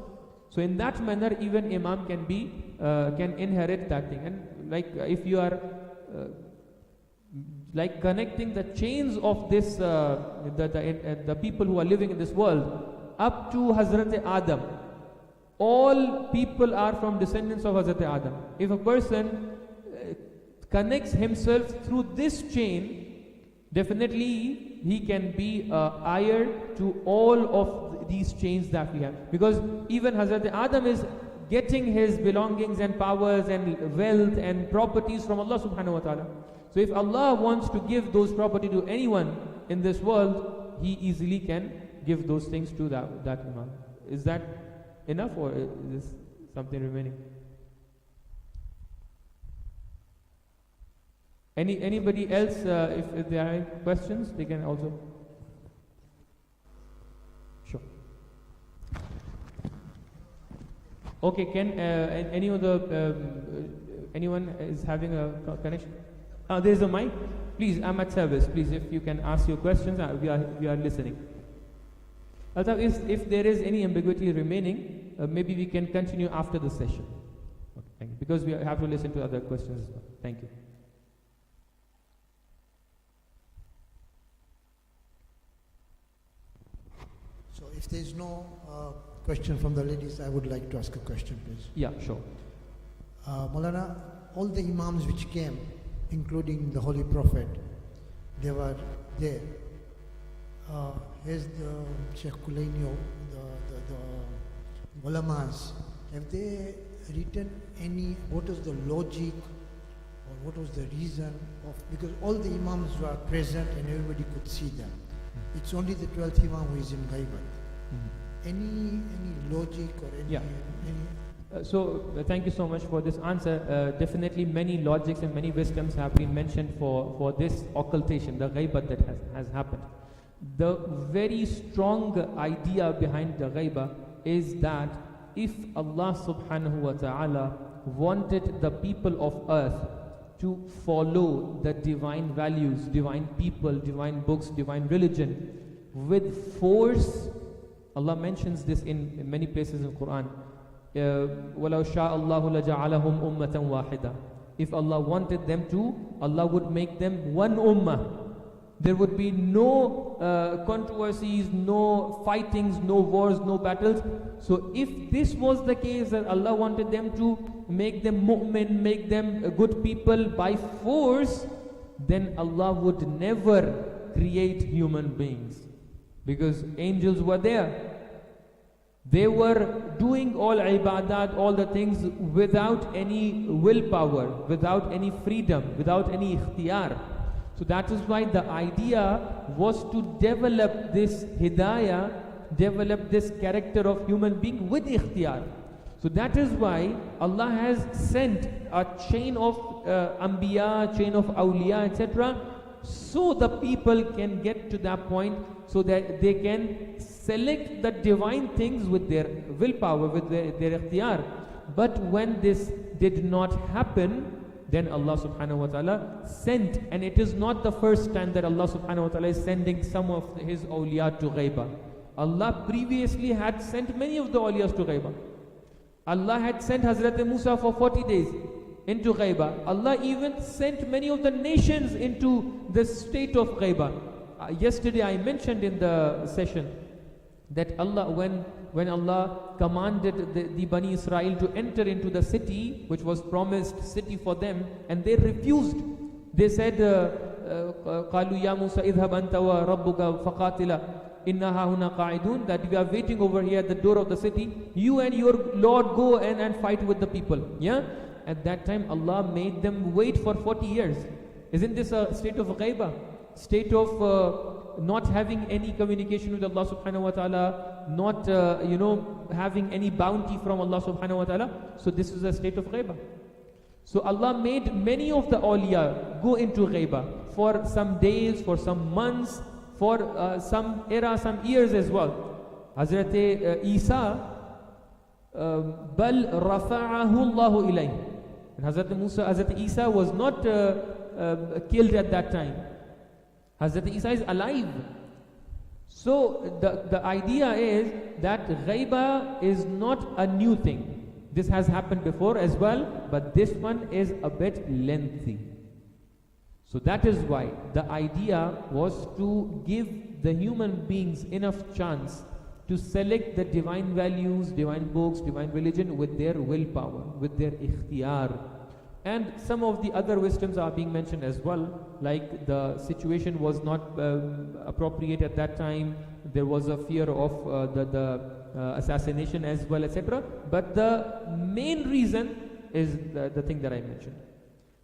So in that manner, even Imam can inherit that thing. And like if you are like connecting the chains of this, the people who are living in this world up to Hazrat Adam. All people are from descendants of Hazrat Adam. If a person connects himself through this chain, definitely he can be heir to all of these chains that we have. Because even Hazrat Adam is getting his belongings and powers and wealth and properties from Allah subhanahu wa ta'ala. So if Allah wants to give those property to anyone in this world, He easily can give those things to that Imam. Is that enough, or is something remaining? Anybody else, if there are any questions, they can also. Sure. Okay, can anyone is having a connection? There's a mic. Please, I'm at service. Please, if you can ask your questions, we are listening. If there is any ambiguity remaining, maybe we can continue after the session. Okay, thank you. Because we have to listen to other questions as well. Thank you. So if there is no question from the ladies, I would like to ask a question, please. Yeah, sure. Maulana, all the Imams which came, including the Holy Prophet, they were there. Here's the Sheikh Kulainio, the ulamas. Have they written what was the logic or what was the reason of, because all the Imams were present and everybody could see them. It's only the 12th Imam who is in Ghaibat. Any logic or any... Yeah. Thank you so much for this answer. Definitely many logics and many wisdoms have been mentioned for this occultation, the ghaibat that has happened. The very strong idea behind the ghaiba is that if Allah subhanahu wa ta'ala wanted the people of earth to follow the divine values, divine people, divine books, divine religion with force, Allah mentions this in many places in Quran. وَلَوْ شَاءَ اللَّهُ لَجَعَلَهُمْ أُمَّةً وَاحِدًا. If Allah wanted them to, Allah would make them one ummah. There would be no controversies, no fightings, no wars, no battles. So if this was the case, that Allah wanted them to make them mu'min, make them good people by force, then Allah would never create human beings. Because angels were there. They were doing all ibadat, all the things without any willpower, without any freedom, without any ikhtiyar. So that is why the idea was to develop this hidayah, develop this character of human being with ikhtiyar. So that is why Allah has sent a chain of anbiya, chain of awliya, etc. So the people can get to that point, so that they can select the divine things with their willpower, with their ikhtiyar. But when this did not happen, then Allah subhanahu wa ta'ala sent, and it is not the first time that Allah subhanahu wa ta'ala is sending some of his awliya to ghaibah. Allah previously had sent many of the awliyas to ghaibah. Allah had sent Hazrat Musa for 40 days into ghaibah. Allah even sent many of the nations into the state of ghaibah. Yesterday I mentioned in the session that Allah, when Allah commanded the Bani Israel to enter into the city, which was promised city for them, and they refused. They said, قَالُوا يَا مُوسَى اذْهَبْ أَنْتَ وَرَبُّكَ فَقَاتِلَا إِنَّا هَاهُنَا قَاعِدُونَ, that we are waiting over here at the door of the city. You and your Lord go and fight with the people. Yeah? At that time Allah made them wait for 40 years. Isn't this a state of ghaibah? State of not having any communication with Allah subhanahu wa ta'ala, not having any bounty from Allah subhanahu wa ta'ala. So this is a state of ghaibah. So Allah made many of the awliya go into ghaibah for some days, for some months, for some era, some years as well. Hazrat Isa, bal rafa'ahu Allahu ilayh. And Hazrat Isa was not killed at that time. Hazrat Isa is alive. So the idea is that ghaibah is not a new thing. This has happened before as well, but this one is a bit lengthy. So that is why the idea was to give the human beings enough chance to select the divine values, divine books, divine religion with their willpower, with their ikhtiyar. And some of the other wisdoms are being mentioned as well, like the situation was not appropriate at that time. There was a fear of the assassination as well, etc. But the main reason is the thing that I mentioned,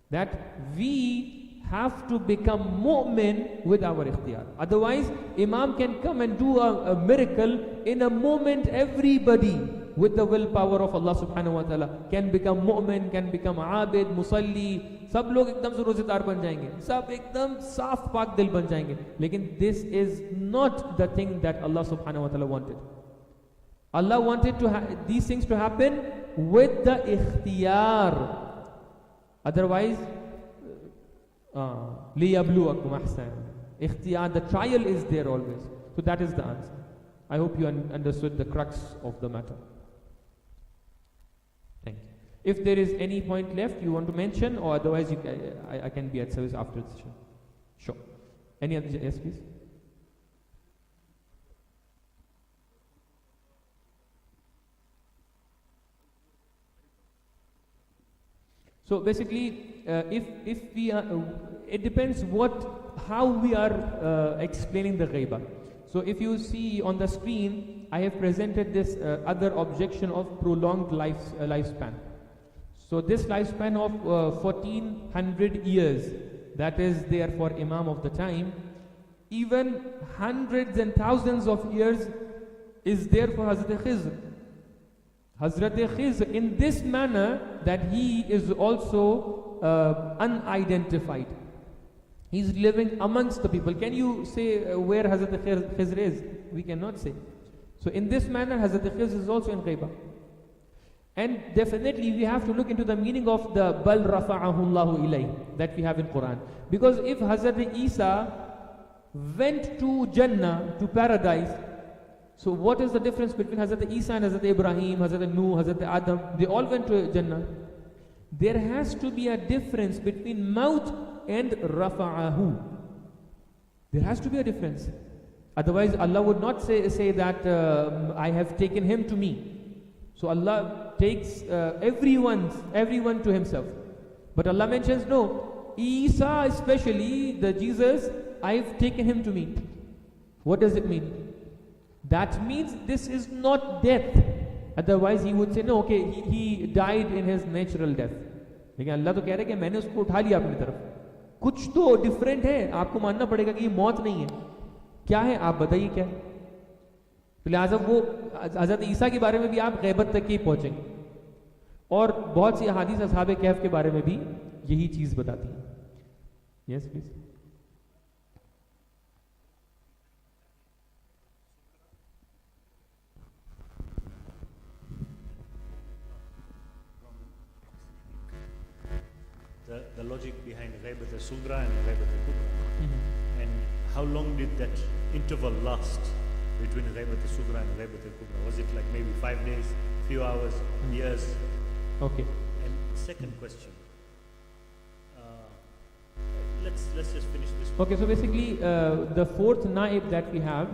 that we have to become mu'min with our ikhtiyar. Otherwise, Imam can come and do a miracle in a moment. Everybody with the willpower of Allah subhanahu wa ta'ala can become mu'min, can become abid, musalli. सब लोग एकदम से रोजेदार बन जाएंगे, सब एकदम साफ पाक दिल बन जाएंगे. लेकिन this is not the thing that Allah subhanahu wa ta'ala wanted. Allah wanted these things to happen with the ikhtiyar. Otherwise, لِيَبْلُوَكُمْ أَحْسَنَ. Ikhtiyar, the trial is there always. So that is the answer. I hope you understood the crux of the matter. Thank you. If there is any point left you want to mention, or otherwise I can be at service after the session. Sure. Any other? Yes, please. So basically, if we are, it depends how we are explaining the ghaibah. So if you see on the screen, I have presented this other objection of prolonged lifespan. So this lifespan of 1400 years, that is there for Imam of the time, even hundreds and thousands of years is there for Hazrat Khizr. Hazrat Khizr, in this manner that he is also unidentified. He is living amongst the people. Can you say where Hazrat Khizr is? We cannot say. So in this manner, Hazrat Khizr is also in ghaibah. And definitely we have to look into the meaning of the bal rafa'ahu Allahu ilayh that we have in Quran. Because if Hazrat Isa went to Jannah, to paradise, so what is the difference between Hazrat Isa and Hazrat Ibrahim, Hazrat Nuh, Hazrat Adam? They all went to Jannah. There has to be a difference between maut and rafa'ahu. There has to be a difference. Otherwise Allah would not say that I have taken him to me. So Allah takes everyone to himself. But Allah mentions no, Isa especially, the Jesus, I've taken him to me. What does it mean? That means this is not death. Otherwise he would say no, okay, he died in his natural death. लेकिन अल्लाह तो कह रहे कि मैंने उसको उठा लिया अपनी तरफ. कुछ तो डिफरेंट है, आपको मानना पड़ेगा कि ये मौत नहीं है. क्या है आप बताइए क्या है? तो लिहाजा वो हज़रत ईसा के बारे में भी आप गैबत तक ही पहुंचेंगे. और बहुत सी हदीस असहाब कहफ के बारे में भी यही चीज बताती है. Yes please. the logic behind Ghaibat al-Sughra and Ghaibat al-Kubra. And how long did that interval last between Ghaibat al-Sughra and Ghaibat al-Kubra? Was it like maybe 5 days, few hours, years? Okay. And second question. Let's just finish this one. Okay, so basically, the fourth naib that we have,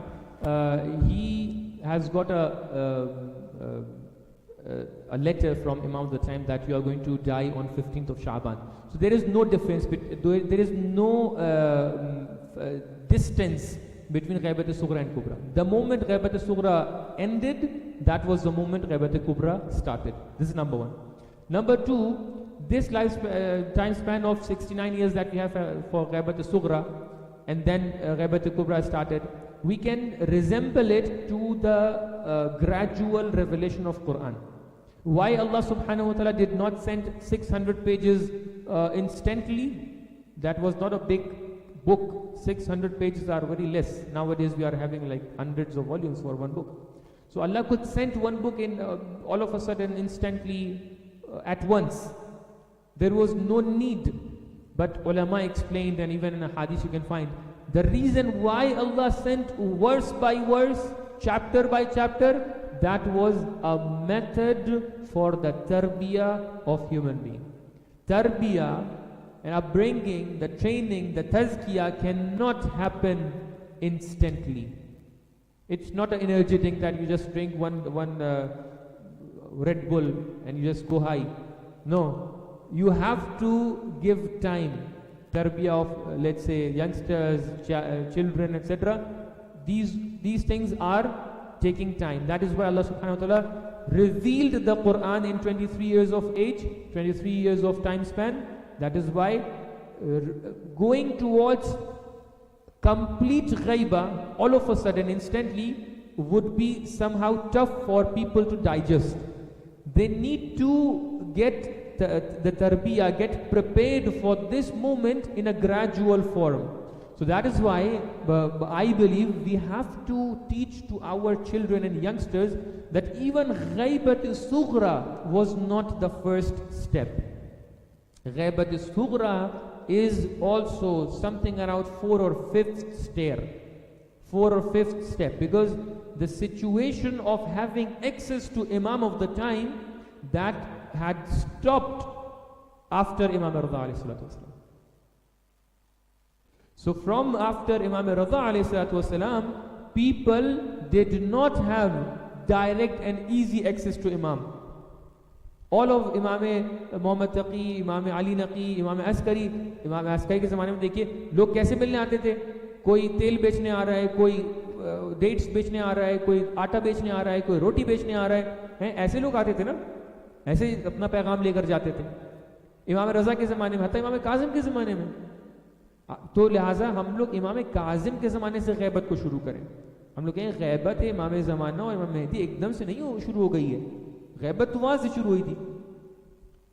he has got a letter from Imam of the time that you are going to die on 15th of Shaban. So there is no difference, there is no distance between Ghaibat al-Sughra and Kubra. The moment Ghaibat al-Sughra ended, that was the moment Ghaibat al-Kubra started. This is number one. Number two, this time span of 69 years that we have for Ghaibat al-Sughra, and then Ghaibat al-Kubra started, we can resemble it to the gradual revelation of Quran. Why Allah subhanahu wa ta'ala did not send 600 pages instantly? That was not a big book. 600 pages are very less. Nowadays we are having like hundreds of volumes for one book. So Allah could send one book in all of a sudden instantly at once. There was no need. But ulama explained, and even in a hadith you can find, the reason why Allah sent verse by verse, chapter by chapter, that was a method for the tarbiyah of human being. Tarbiyah and upbringing, the training, the tazkiyah cannot happen instantly. It's not an energy drink that you just drink one Red Bull and you just go high. No, you have to give time. Tarbiyah of, let's say, youngsters, children, etc. These things are taking time. That is why Allah subhanahu wa ta'ala revealed the Quran in 23 years of age, 23 years of time span. That is why going towards complete ghaiba all of a sudden instantly would be somehow tough for people to digest. They need to get the tarbiyah, get prepared for this moment in a gradual form. So that is why I believe we have to teach to our children and youngsters that even Ghaibat al-Sughra was not the first step. Ghaibat al-Sughra is also something around 4th or 5th stair. 4th or 5th step, because the situation of having access to Imam of the time, that had stopped after Imam Rida alayhi salatu wasalam. So from after Imam Rida alayhi salatu wasalam, people did not have direct and easy access to Imam. All of Imam Muhammad Taqi, Imam Ali Naqi, Imam Askari के ज़माने में देखिए लोग कैसे मिलने आते थे. कोई तेल बेचने आ रहा है, कोई डेट्स बेचने आ रहा है, कोई आटा बेचने आ रहा है, कोई रोटी बेचने आ रहा है. ऐसे लोग आते थे ना, ऐसे ही अपना पैगाम लेकर जाते थे. इमाम रज़ा के ज़माने में, हत्ता इमाम काज़िम के ज़माने में. तो लिहाजा हम लोग इमाम काज़िम के ज़माने से ग़ैबत को शुरू करें. हम लोग कहें ग़ैबत है इमाम ज़माना और इमाम मेहदी एकदम से नहीं शुरू हो गई है. ग़ैबत तो वहाँ से शुरू हुई थी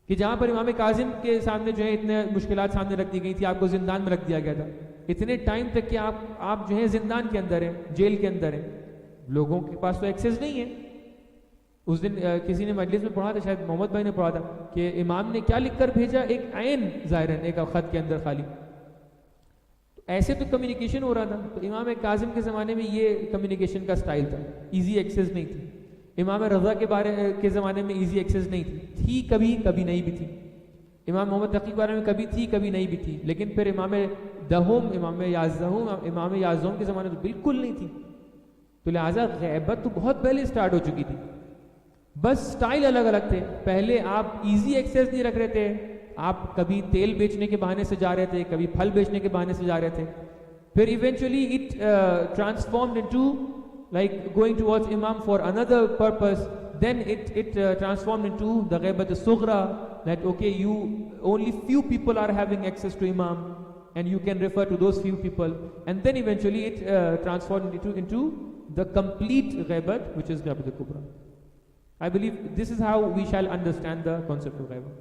कि जहाँ पर इमाम काज़िम के सामने जो है इतने मुश्किलात सामने रख दी गई थी, आपको जिंदान में रख दिया गया था. इतने टाइम तक कि आप जो है जिंदान के अंदर हैं, जेल के अंदर हैं. लोगों के पास तो एक्सेस नहीं है. उस दिन किसी ने मजलिस में पढ़ा था, शायद मोहम्मद भाई ने पढ़ा था कि इमाम ने क्या लिखकर भेजा, एक आयन ज़ाहिरन एक ख़त के अंदर खाली. ऐसे तो कम्युनिकेशन हो रहा था. तो इमाम काज़िम के ज़माने में ये कम्युनिकेशन का स्टाइल था. ईजी एक्सेस नहीं थी. इमाम रज़ा के ज़माने में ईजी एक्सेस नहीं थी कभी नहीं भी थी. इमाम मोहम्मद तक़ी के बारे में कभी थी, कभी नहीं भी थी. लेकिन फिर इमाम दहुम, इमाम याज़ूम के ज़माने तो बिल्कुल नहीं थी. तो लिहाजा ग़ैबत तो बहुत पहले स्टार्ट हो चुकी थी. बस स्टाइल अलग अलग थे. पहले आप इजी एक्सेस नहीं रख रहे थे. आप कभी तेल बेचने के बहाने से जा रहे थे, कभी फल बेचने के बहाने से जा रहे थे. फिर eventually it transformed into like going towards Imam for another purpose. Then it transformed into the Ghaibat al-Sughra, that okay, you only few people are having access to Imam and you can refer to those few people. And then eventually it transformed into the complete Ghaibat, which is Ghaibat al-Kubra. I believe this is how we shall understand the concept of Ghaibat.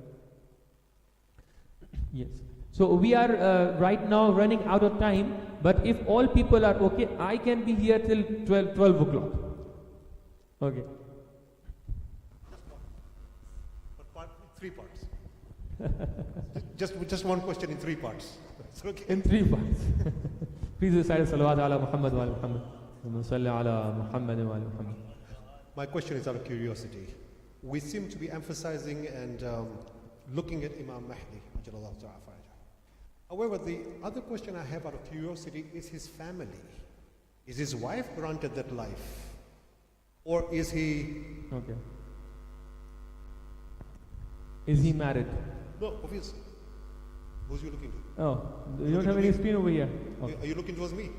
Yes. So we are right now running out of time, but if all people are okay, I can be here till 12 o'clock. Okay. But three parts. Just one question in 3 parts. It's okay. In 3 parts. Please recite salawat ala Muhammad wa ala Muhammad. Wa salli ala Muhammad wa ala Muhammad. My question is out of curiosity. We seem to be emphasizing and looking at Imam Mahdi. Ajalallahu ta'ala farajah. However, the other question I have out of curiosity is his family. Is his wife granted that life? Or is he... Okay. Is he married? No, obviously. Who's you looking to? Oh, you don't have any screen over here? Oh. Are you looking towards me?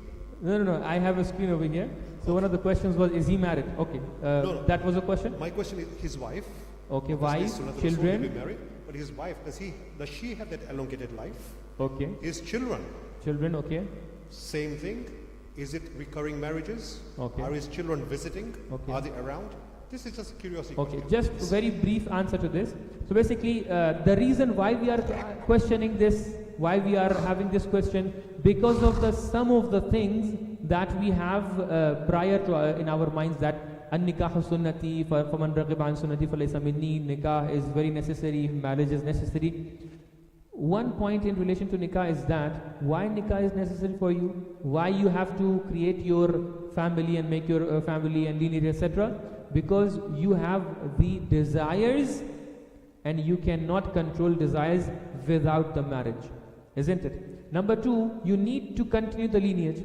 No. I have a screen over here. So one of the questions was, is he married? Okay. No. That was a question? My question is his wife. Okay, Obviously, wife, Sunnah Rasul to children. be married, but his wife, does she have that elongated life? Okay. His children, Children, okay. same thing. Is it recurring marriages? Okay. Are his children visiting? Okay. Are they around? This is just a curiosity Okay, question. just a very brief answer to this. So basically, the reason why we are questioning this, why we are having this question, because of the some of the things that we have prior to in our minds, that an-nikahu sunnati, faman raghiba an sunnati falaysa minni, nikah is very necessary, marriage is necessary. One point in relation to nikah is that why nikah is necessary for you, why you have to create your family and make your family and lineage, etc. Because you have the desires and you cannot control desires without the marriage, isn't it? Number 2, you need to continue the lineage.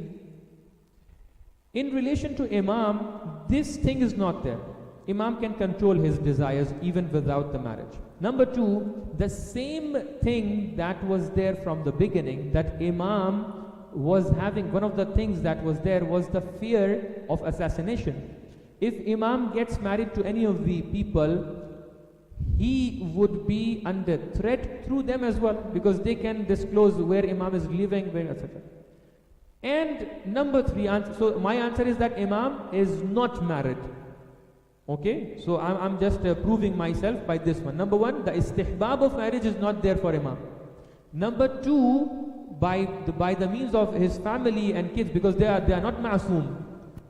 In relation to Imam, this thing is not there. Imam can control his desires even without the marriage. Number 2, the same thing that was there from the beginning, that Imam was having, one of the things that was there was the fear of assassination. If Imam gets married to any of the people, he would be under threat through them as well, because they can disclose where Imam is living, where, etc. And number 3, so my answer is that Imam is not married. Okay, so I'm just proving myself by this one. Number 1, the istihbab of marriage is not there for Imam. Number 2, by the means of his family and kids, because they are not ma'soom.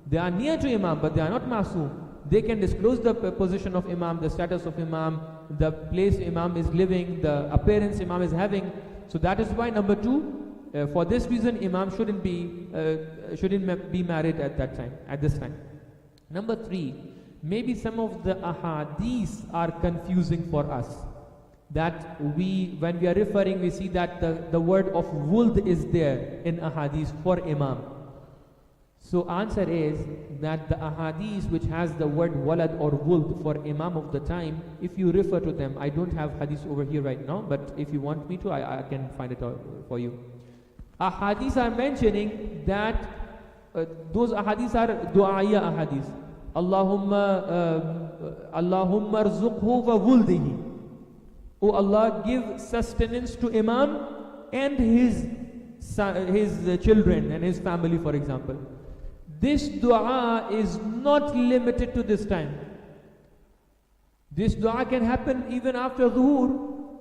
They are near to Imam, but they are not ma'soom. They can disclose the position of Imam, the status of Imam, the place Imam is living, the appearance Imam is having. So that is why number 2, for this reason, Imam shouldn't be married at that time, at this time. Number 3, maybe some of the ahadith are confusing for us. That when we are referring, we see that the word of wuld is there in ahadith for Imam. So answer is that the ahadith which has the word walad or wuld for Imam of the time, if you refer to them, I don't have hadith over here right now, but if you want me to, I can find it out for you. Ahadith are mentioning that those ahadith are du'aya ahadith. Allahumma arzuqhu wa wuldihi. Oh Allah, give sustenance to Imam and his children and his family, for example. This dua is not limited to this time. This dua can happen even after zuhur,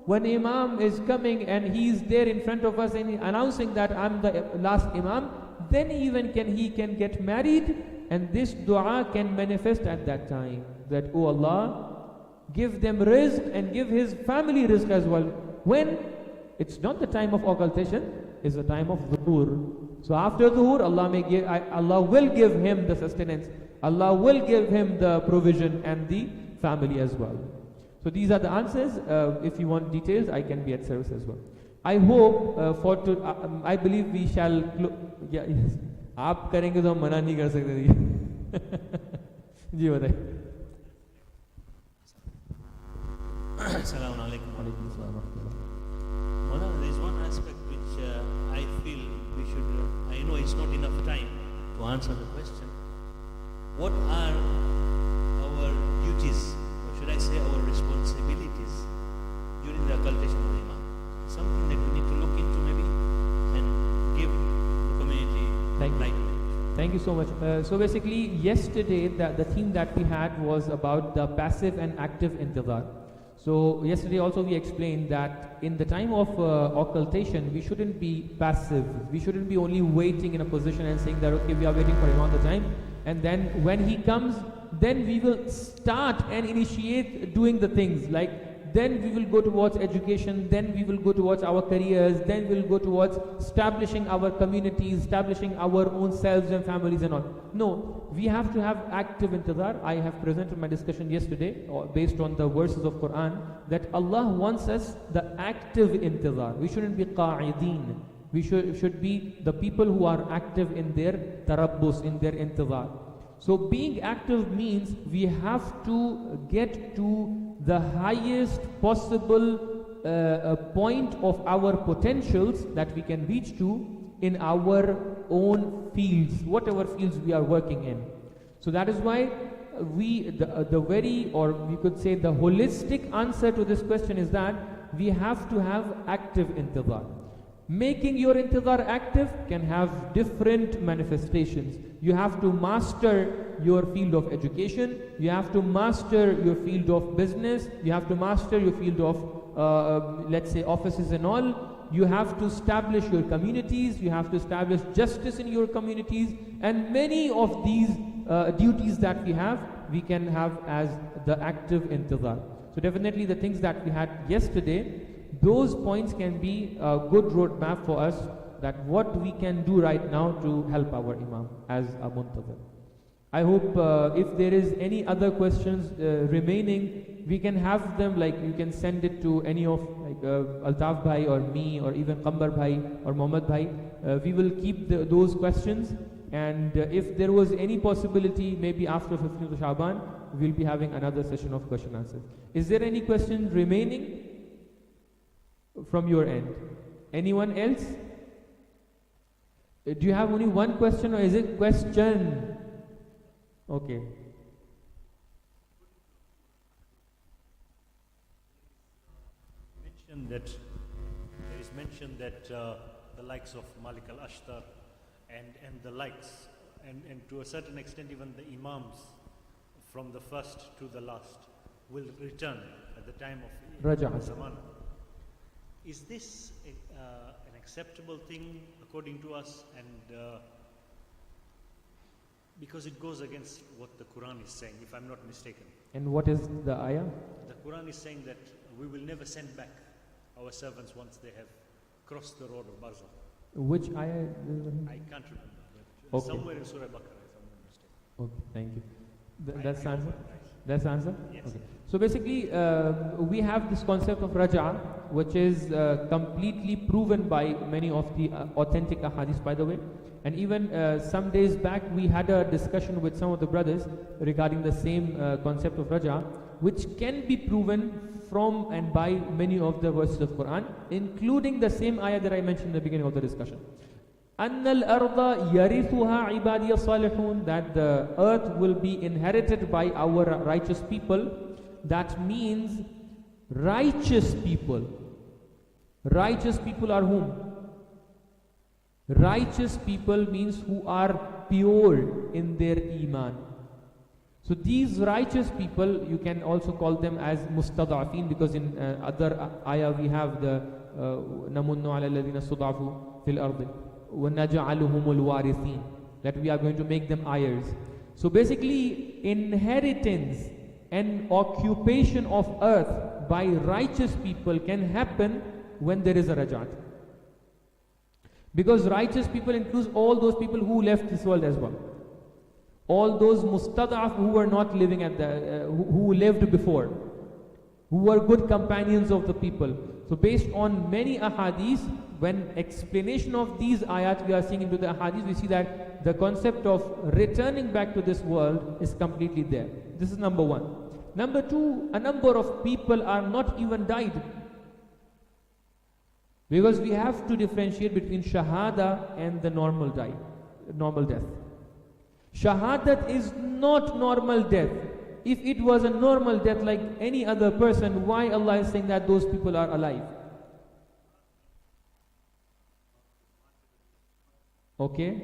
when Imam is coming and he is there in front of us and announcing that I'm the last Imam. Then even he can get married, and this dua can manifest at that time, that oh Allah, give them rizq and give his family rizq as well. When it's not the time of occultation, it's the time of zuhur. So after zuhur, Allah will give him the sustenance, Allah will give him the provision and the family as well. So these are the answers. If you want details, I can be at service as well. I hope I believe we shall. Yes. आप करेंगे तो हम मना नहीं कर सकते जी बताइए. Assalamu alaikum. Mawlana, there is one aspect which I feel we should, I know it's not enough time to answer the question. What are our duties, or should I say our responsibilities during the occultation of the Imam? Something that we need to look into maybe and give the community light. Thank you so much. So basically, yesterday the theme that we had was about the passive and active intizar. So yesterday also we explained that in the time of occultation, we shouldn't be passive. We shouldn't be only waiting in a position and saying that okay, we are waiting for him all the time, and then when he comes, then we will start and initiate doing the things like then we will go towards education, then we will go towards our careers, then we will go towards establishing our communities, establishing our own selves and families and all. No, we have to have active intizar. I have presented my discussion yesterday based on the verses of Quran that Allah wants us the active intizar. We shouldn't be qa'ideen. We should be the people who are active in their tarabbus, in their intizar. So being active means we have to get to the highest possible point of our potentials that we can reach to in our own fields, whatever fields we are working in. So that is why the very, or we could say the holistic answer to this question is that we have to have active intizar. Making your intizar active can have different manifestations. You have to master your field of education, you have to master your field of business, you have to master your field of let's say offices and all. You have to establish your communities, you have to establish justice in your communities, and many of these duties that we can have as the active intizar. So definitely the things that we had yesterday, those points can be a good roadmap for us, that what we can do right now to help our Imam as a muntazir. I hope if there is any other questions remaining, we can have them, like you can send it to any of like Altaf Bhai or me or even Qambar Bhai or Mohammad Bhai. We will keep those questions, and if there was any possibility, maybe after 15th of Shaban, we'll be having another session of question answers. Is there any question remaining from your end? Anyone else? Do you have only one question, or is it question? Okay. There is mention that the likes of Malik al-Ashtar and the likes, and to a certain extent even the Imams from the first to the last will return at the time of Imam Zamana. Is this an acceptable thing according to us? And because it goes against what the Quran is saying, if I'm not mistaken. And what is the ayah? The Quran is saying that we will never send back our servants once they have crossed the road of Barzakh. Which ayah? I can't remember. But Okay. somewhere in Surah Baqarah, if I'm not mistaken. Okay, thank you. That's the answer? That's the answer? Yes. Okay. So basically, we have this concept of raja, which is completely proven by many of the authentic ahadith, by the way. And even some days back, we had a discussion with some of the brothers regarding the same concept of raja, which can be proven from and by many of the verses of Quran, including the same ayah that I mentioned in the beginning of the discussion. أَنَّ الْأَرْضَ يَرِثُهَا عِبَادِيَ الصَّالِحُونَ, that the earth will be inherited by our righteous people. That means righteous people. Righteous people are whom? Righteous people means who are pure in their iman. So these righteous people, you can also call them as mustad'afin, because in other ayah we have the namunnu ala alladhina stud'afu fil ardi wa naj'aluhumul warithin, that we are going to make them heirs. So basically, inheritance and occupation of earth by righteous people can happen when there is a rajat. Because righteous people includes all those people who left this world as well. All those mustad'af who were not living at the, who lived before, who were good companions of the people. So based on many ahadith, when explanation of these ayat we are seeing into the ahadith, we see that the concept of returning back to this world is completely there. This is number one. Number two, a number of people are not even died. Because we have to differentiate between shahada and the normal death. Shahadat is not normal death. If it was a normal death like any other person, why Allah is saying that those people are alive? Okay?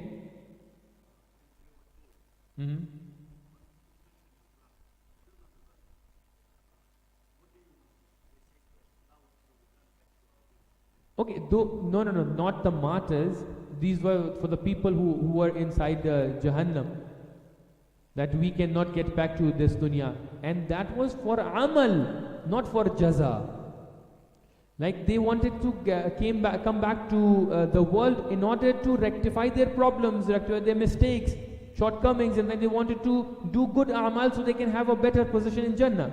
Okay, no, not the martyrs. These were for the people who were inside Jahannam. that we cannot get back to this dunya. And that was for amal, not for jaza. Like they wanted to come back to the world in order to rectify their problems, rectify their mistakes, shortcomings, and then they wanted to do good amal so they can have a better position in Jannah.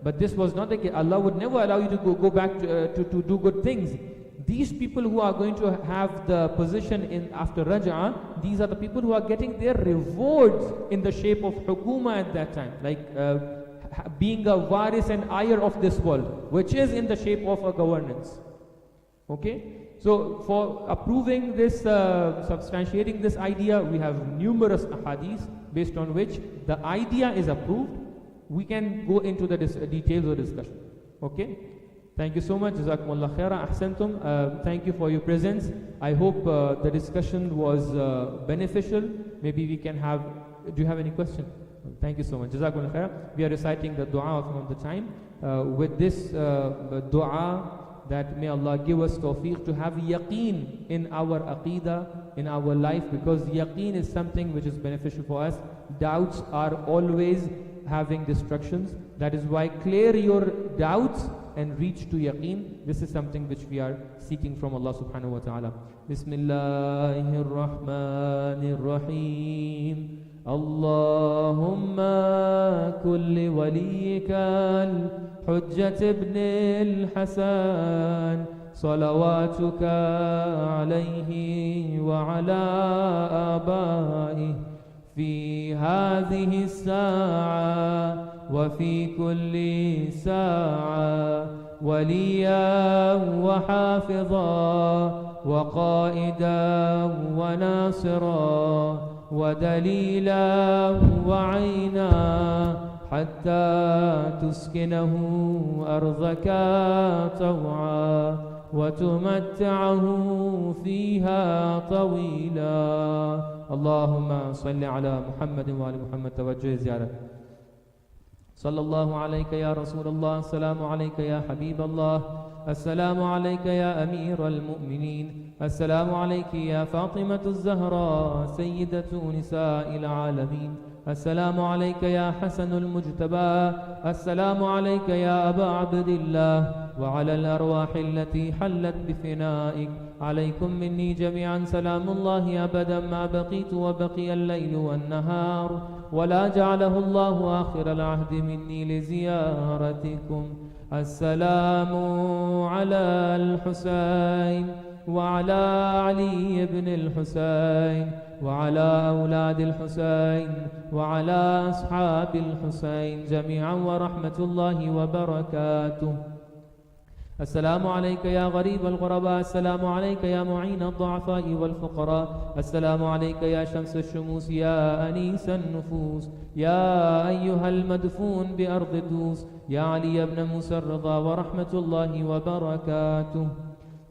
But this was not the case. Allah would never allow you to go back to do good things. These people who are going to have the position in after Raj'ah, these are the people who are getting their rewards in the shape of hukuma at that time, like being a waris and heir of this world, which is in the shape of a governance. Okay? So for approving this, substantiating this idea, we have numerous ahadith based on which the idea is approved. We can go into the details of discussion. Okay? Thank you so much. Jazakumullah khaira. Ahsantum. Thank you for your presence. I hope the discussion was beneficial. Maybe we can have, do you have any question? Thank you so much. Jazakumullah khaira. We are reciting the dua from the time. With this dua, that may Allah give us tawfiq to have yaqeen in our aqidah, in our life, because yaqeen is something which is beneficial for us. Doubts are always having destructions. That is why clear your doubts and reach to yaqeen. This is something which we are seeking from Allah subhanahu wa ta'ala. Bismillahir Rahmanir Rahim. Allahumma kulli waliyika al-Hujjat ibn al-Hasan salawatuka alayhi wa ala abaihi في هذه الساعة وفي كل ساعة وليا وحافظا وقائدا وناصرا ودليلا وعينا حتى تسكنه أرضك طوعا وتمتعه فيها طويلا. اللهم صل على محمد وعلى محمد. توجه زيارة. صلى الله عليك يا رسول الله. السلام عليك يا حبيب الله. السلام عليك يا أمير المؤمنين. السلام عليك يا فاطمة الزهراء سيدة نساء العالمين. السلام عليك يا حسن المجتبى. السلام عليك يا أبا عبد الله وعلى الأرواح التي حلت بفنائك. عليكم مني جميعا سلام الله أبدا ما بقيت وبقي الليل والنهار ولا جعله الله آخر العهد مني لزيارتكم. السلام على الحسين وعلى علي بن الحسين وعلى أولاد الحسين وعلى أصحاب الحسين جميعا ورحمة الله وبركاته. السلام عليك يا غريب الغرباء. السلام عليك يا معين الضعفاء والفقراء. السلام عليك يا شمس الشموس يا أنيس النفوس يا أيها المدفون بأرض دوس يا علي بن موسى الرضا ورحمة الله وبركاته.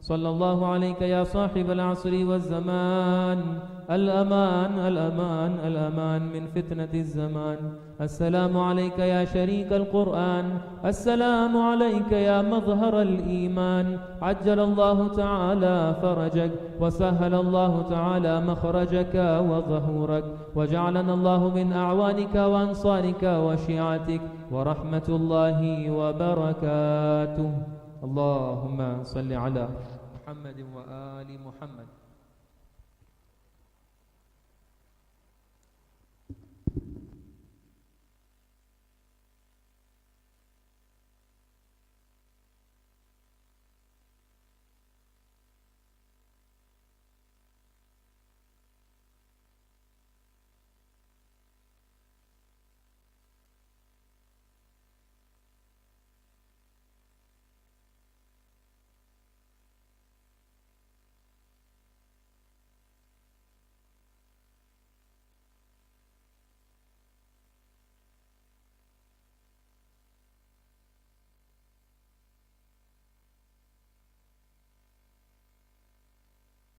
صلى الله عليك يا صاحب العصر والزمان. الأمان الأمان الأمان من فتنة الزمان. السلام عليك يا شريك القرآن. السلام عليك يا مظهر الإيمان. عجل الله تعالى فرجك وسهل الله تعالى مخرجك وظهورك وجعلنا الله من أعوانك وأنصارك وشيعتك ورحمة الله وبركاته. اللهم صل على محمد وآل محمد